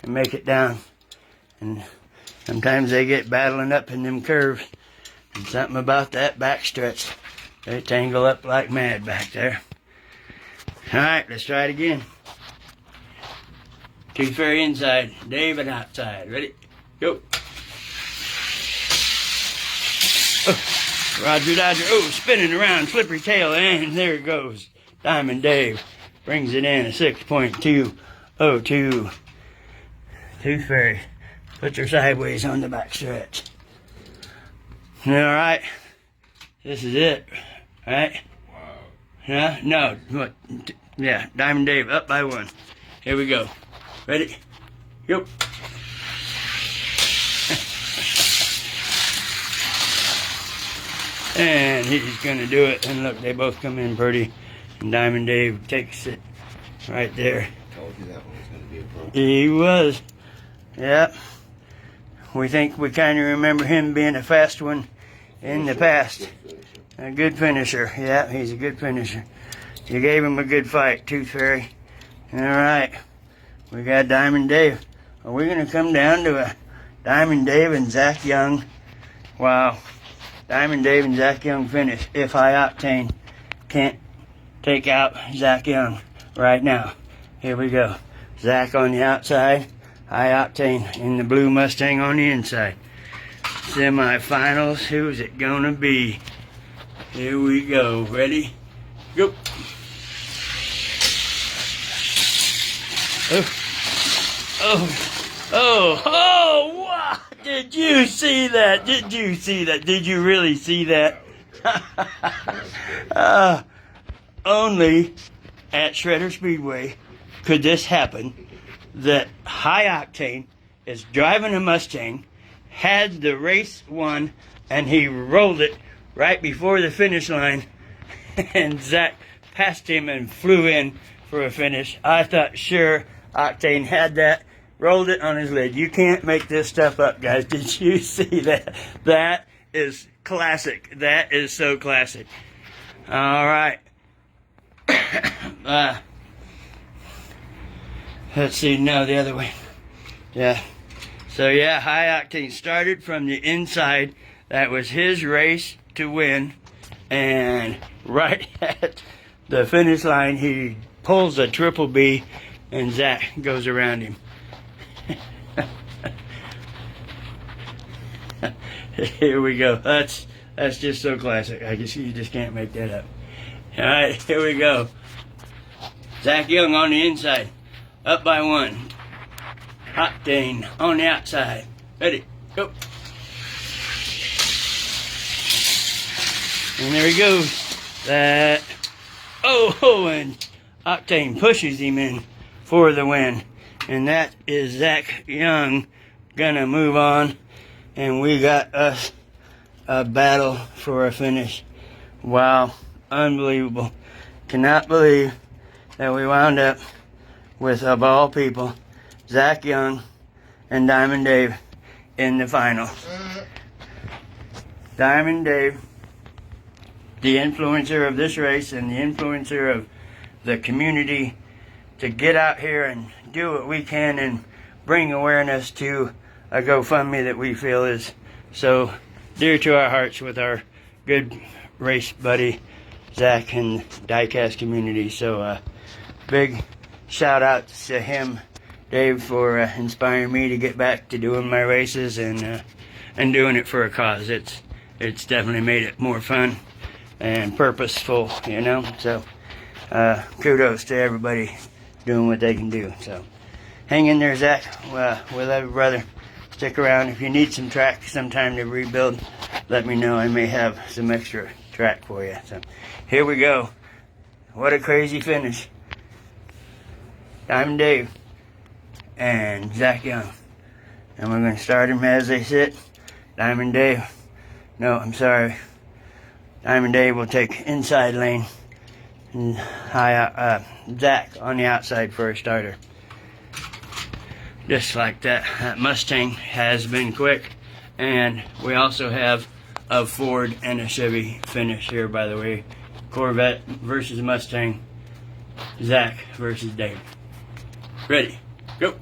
and make it down. And sometimes they get battling up in them curves. And something about that back stretch. They tangle up like mad back there. Alright, let's try it again. Tooth Fairy inside, David outside. Ready? Go. Oh, Roger Dodger, spinning around, slippery tail, and there it goes. Diamond Dave brings it in a 6.202. Tooth Fairy puts her sideways on the back stretch. Alright, this is it, right? Wow. Yeah, no, what? Yeah, Diamond Dave up by 1. Here we go. Ready? Go. And he's going to do it. And look, they both come in pretty. And Diamond Dave takes it right there. Told you that one was going to be a problem. He was. Yep. We think we kind of remember him being a fast one in the past. A good finisher. Yeah, he's a good finisher. You gave him a good fight, Tooth Fairy. All right. We got Diamond Dave. Are we going to come down to a Diamond Dave and Zach Young? Wow. Diamond Dave and Zach Young finish if High Octane can't take out Zach Young right now. Here we go. Zach on the outside, High Octane in the blue Mustang on the inside. Semifinals. Who's it gonna be? Here we go. Ready? Go. Oh, wow. Did you see that? Did you see that? Did you really see that? Only at Shredder Speedway could this happen, that High Octane is driving a Mustang, had the race won, and he rolled it right before the finish line, and Zach passed him and flew in for a finish. I thought sure Octane had that, rolled it on his lid. You can't make this stuff up, guys. Did you see that? That is classic. That is so classic. All right. Let's see, no, the other way. Yeah. So yeah, High Octane started from the inside. That was his race to win. And right at the finish line, he pulls a triple B, and Zach goes around him. Here we go. That's just so classic. I guess you just can't make that up. All right, here we go. Zach Young on the inside, up by 1. Octane on the outside. Ready, go. And there he goes. That. Oh, and Octane pushes him in for the win. And that is Zach Young gonna move on. And we got us a battle for a finish. Wow, unbelievable. Cannot believe that we wound up with, of all people, Zach Young and Diamond Dave in the final. Diamond Dave, the influencer of this race and the influencer of the community, to get out here and do what we can and bring awareness to a GoFundMe that we feel is so dear to our hearts with our good race buddy Zach and diecast community. So big shout out to him, Dave, for inspiring me to get back to doing my races and doing it for a cause. It's definitely made it more fun and purposeful, you know. So kudos to everybody doing what they can do. So hang in there, Zach. We love you, brother. Stick around. If you need some track sometime to rebuild, let me know. I may have some extra track for you. So here we go. What a crazy finish. Diamond Dave and Zach Young. And we're going to start them as they sit. Diamond Dave. No, I'm sorry. Diamond Dave will take inside lane. And Zach on the outside for a starter. Just like that. That Mustang has been quick. And we also have a Ford and a Chevy finish here, by the way. Corvette versus Mustang. Zach versus Dave. Ready, go.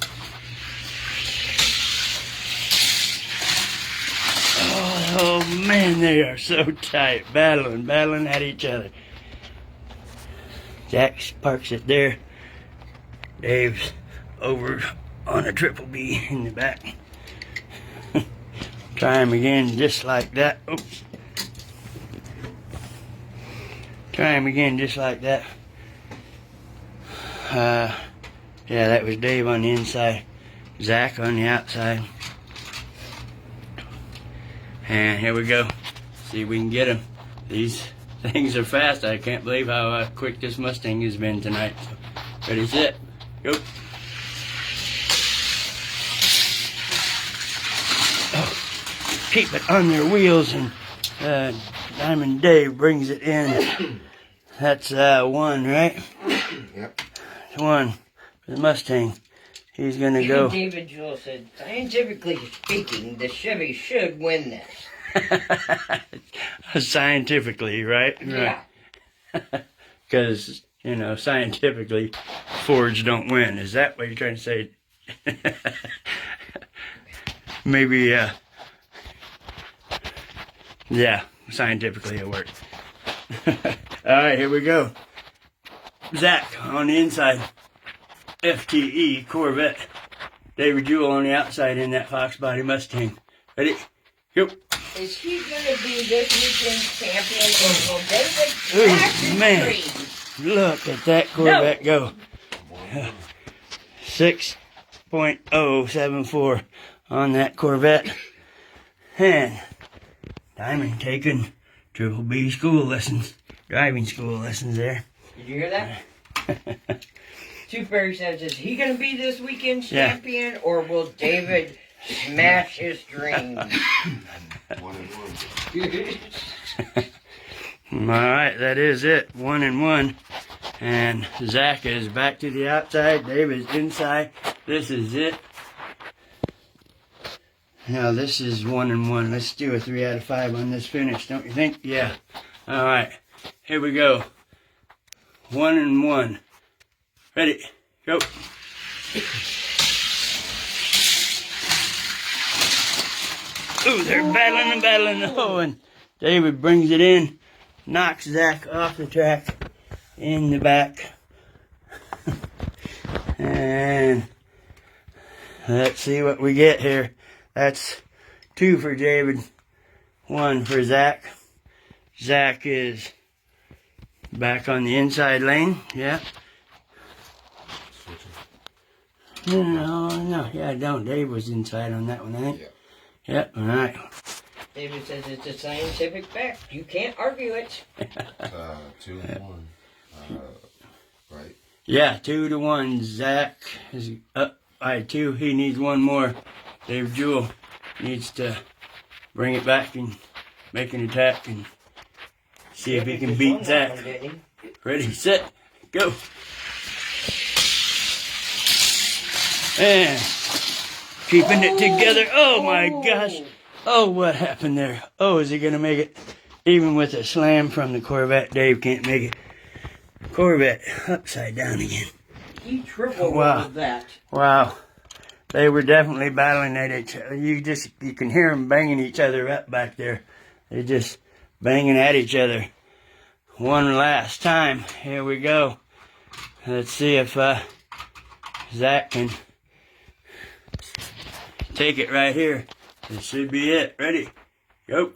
Oh man, they are so tight. Battling at each other. Zach parks it there. Dave's over on a triple B in the back. Try him again just like that. Oops. Try him again just like that. Yeah, that was Dave on the inside. Zach on the outside. And here we go. See if we can get him. These things are fast. I can't believe how quick this Mustang has been tonight. So, ready, set, go. Keep it on their wheels, and Diamond Dave brings it in. That's 1, right? Yep. 1 for the Mustang. He's gonna go. David Jewell said, scientifically speaking, the Chevy should win this. Scientifically, right? Yeah. Because, you know, scientifically, Fords don't win. Is that what you're trying to say? Maybe, yeah, scientifically it worked. Alright, here we go. Zach on the inside. FTE Corvette. David Jewell on the outside in that Fox body Mustang. Ready? Yep. Is he gonna be this weekend's champion or will David Ooh, smash his man. dream? Look at that Corvette go. 6.074 on that Corvette. And Diamond taking Triple B school lessons, driving school lessons there. Did you hear that? Super says, is he going to be this weekend's Yeah. champion or will David smash his dream? 1 and 1. All right, that is it. 1 and 1. And Zach is back to the outside. David's inside. This is it. Now this is 1 and 1. Let's do a 3 out of 5 on this finish, don't you think? Yeah. All right. Here we go. 1 and 1. Ready? Go. Ooh, they're battling and battling. Oh, and David brings it in, knocks Zach off the track in the back. And let's see what we get here. That's 2 for David, 1 for Zach. Zach is back on the inside lane. Yeah. No. Yeah, I don't. Dave was inside on that one, I think. Yeah. Yep, all right. David says it's a scientific fact. You can't argue it. 2 and 1. Right? Yeah, 2 to 1. Zach is up by 2. He needs 1 more. Dave Jewell needs to bring it back and make an attack and see if he can beat Zach. Ready, set, go. And keeping it together. Oh my gosh. Oh, what happened there? Oh, is he going to make it? Even with a slam from the Corvette, Dave can't make it. Corvette upside down again. He triple Wow. rolled that. Wow. They were definitely battling at each other. You can hear them banging each other up back there. They're just banging at each other. One last time. Here we go. Let's see if Zach can take it right here. This should be it. Ready? Go.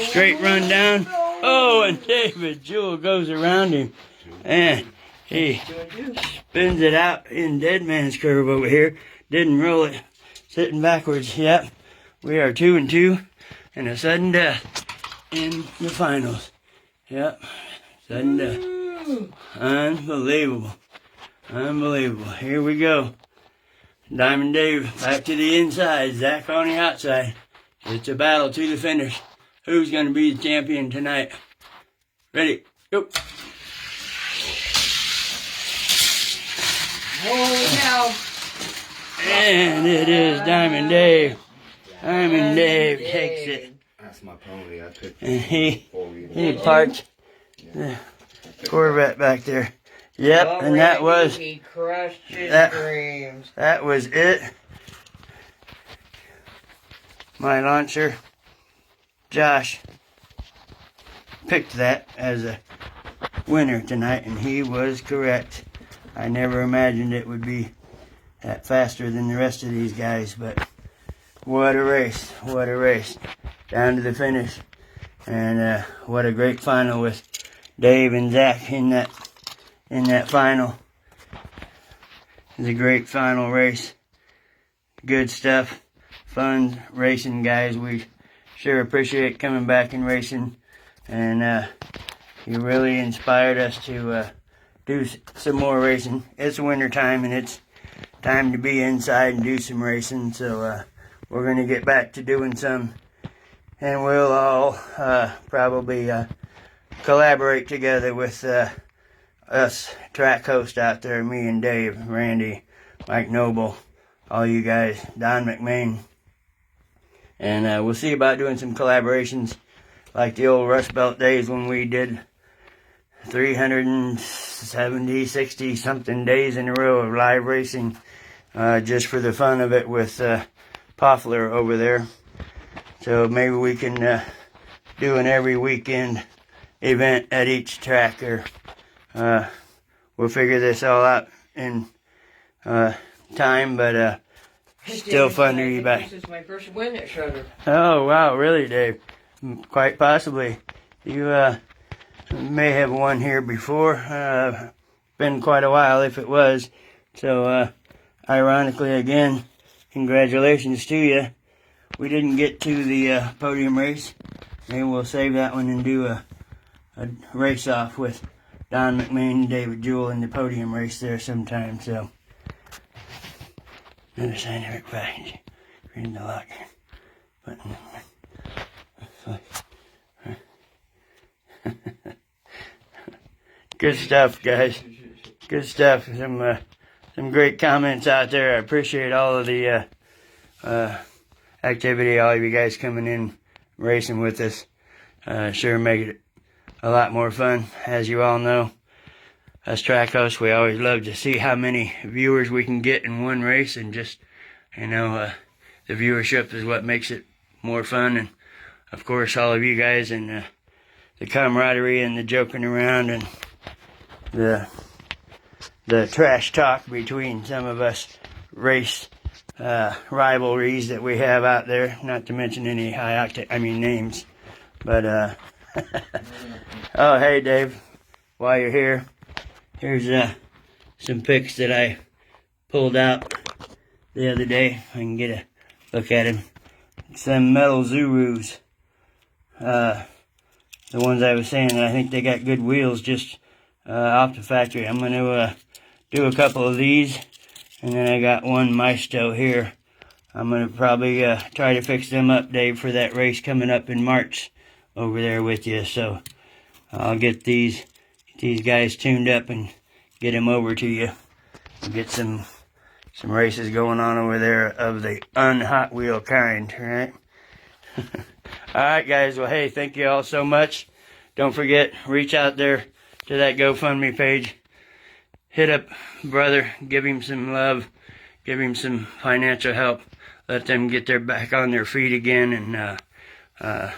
Straight run down. Oh, and David Jewell goes around him. And he spins it out in dead man's curve over here. Didn't roll it. Sitting backwards. Yep. We are 2 and 2. And a sudden death in the finals. Yep. Sudden death. Unbelievable. Unbelievable. Here we go. Diamond Dave back to the inside. Zach on the outside. It's a battle to the finish. Who's going to be the champion tonight? Ready? Go. Holy cow. And it is Diamond Dave. Diamond Dave takes it. That's my pony. I picked And he it. parked the Corvette back there. Yep, and that was He crushed his that- dreams. that was it. My launcher, Josh, picked that as a winner tonight, and he was correct. I never imagined it would be that faster than the rest of these guys, but what a race, what a race. Down to the finish, and what a great final with Dave and Zach in that final. It was a great final race. Good stuff. Fun racing, guys. We sure appreciate coming back and racing, and you really inspired us to do some more racing. It's winter time, and it's time to be inside and do some racing, so we're going to get back to doing some, and we'll all probably collaborate together with us track hosts out there, me and Dave, Randy, Mike Noble, all you guys, Don McMahon. And we'll see about doing some collaborations like the old Rust Belt days when we did 370, 60 something days in a row of live racing, just for the fun of it with Poffler over there. So maybe we can do an every weekend event at each track, or we'll figure this all out in time, but still fun to be back. This is my first win at Shredder. Oh wow, really, Dave? Quite possibly. You may have won here before. Been quite a while if it was. So ironically, again, congratulations to you. We didn't get to the podium race. Maybe we'll save that one and do a race off with Don McMahon and David Jewell in the podium race there sometime. So another scientific package. Reading the lock button. Good stuff, guys. Good stuff. Some great comments out there. I appreciate all of the activity, all of you guys coming in, racing with us. Sure make it a lot more fun. As you all know, us track hosts, we always love to see how many viewers we can get in one race, and just, the viewership is what makes it more fun. And of course, all of you guys, and the camaraderie and the joking around and the trash talk between some of us race rivalries that we have out there, not to mention any names. But oh, hey Dave, while you're here, here's some pics that I pulled out the other day. I can get a look at them. Some metal Zurus, the ones I was saying that I think they got good wheels just off the factory. I'm going to do a couple of these, and then I got one Maisto here. I'm going to probably try to fix them up, Dave, for that race coming up in March over there with you. So I'll get these guys tuned up and get them over to you. We'll get some races going on over there of the un-Hot Wheel kind, right? Alright guys, well hey, thank you all so much. Don't forget, reach out there to that GoFundMe page. Hit up brother, give him some love, give him some financial help. Let them get back on their feet again, and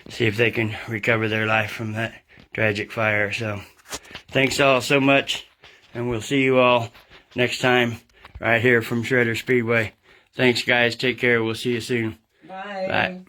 see if they can recover their life from that tragic fire. So thanks all so much, and we'll see you all next time right here from Shredder Speedway. Thanks guys, take care, we'll see you soon. Bye. Bye.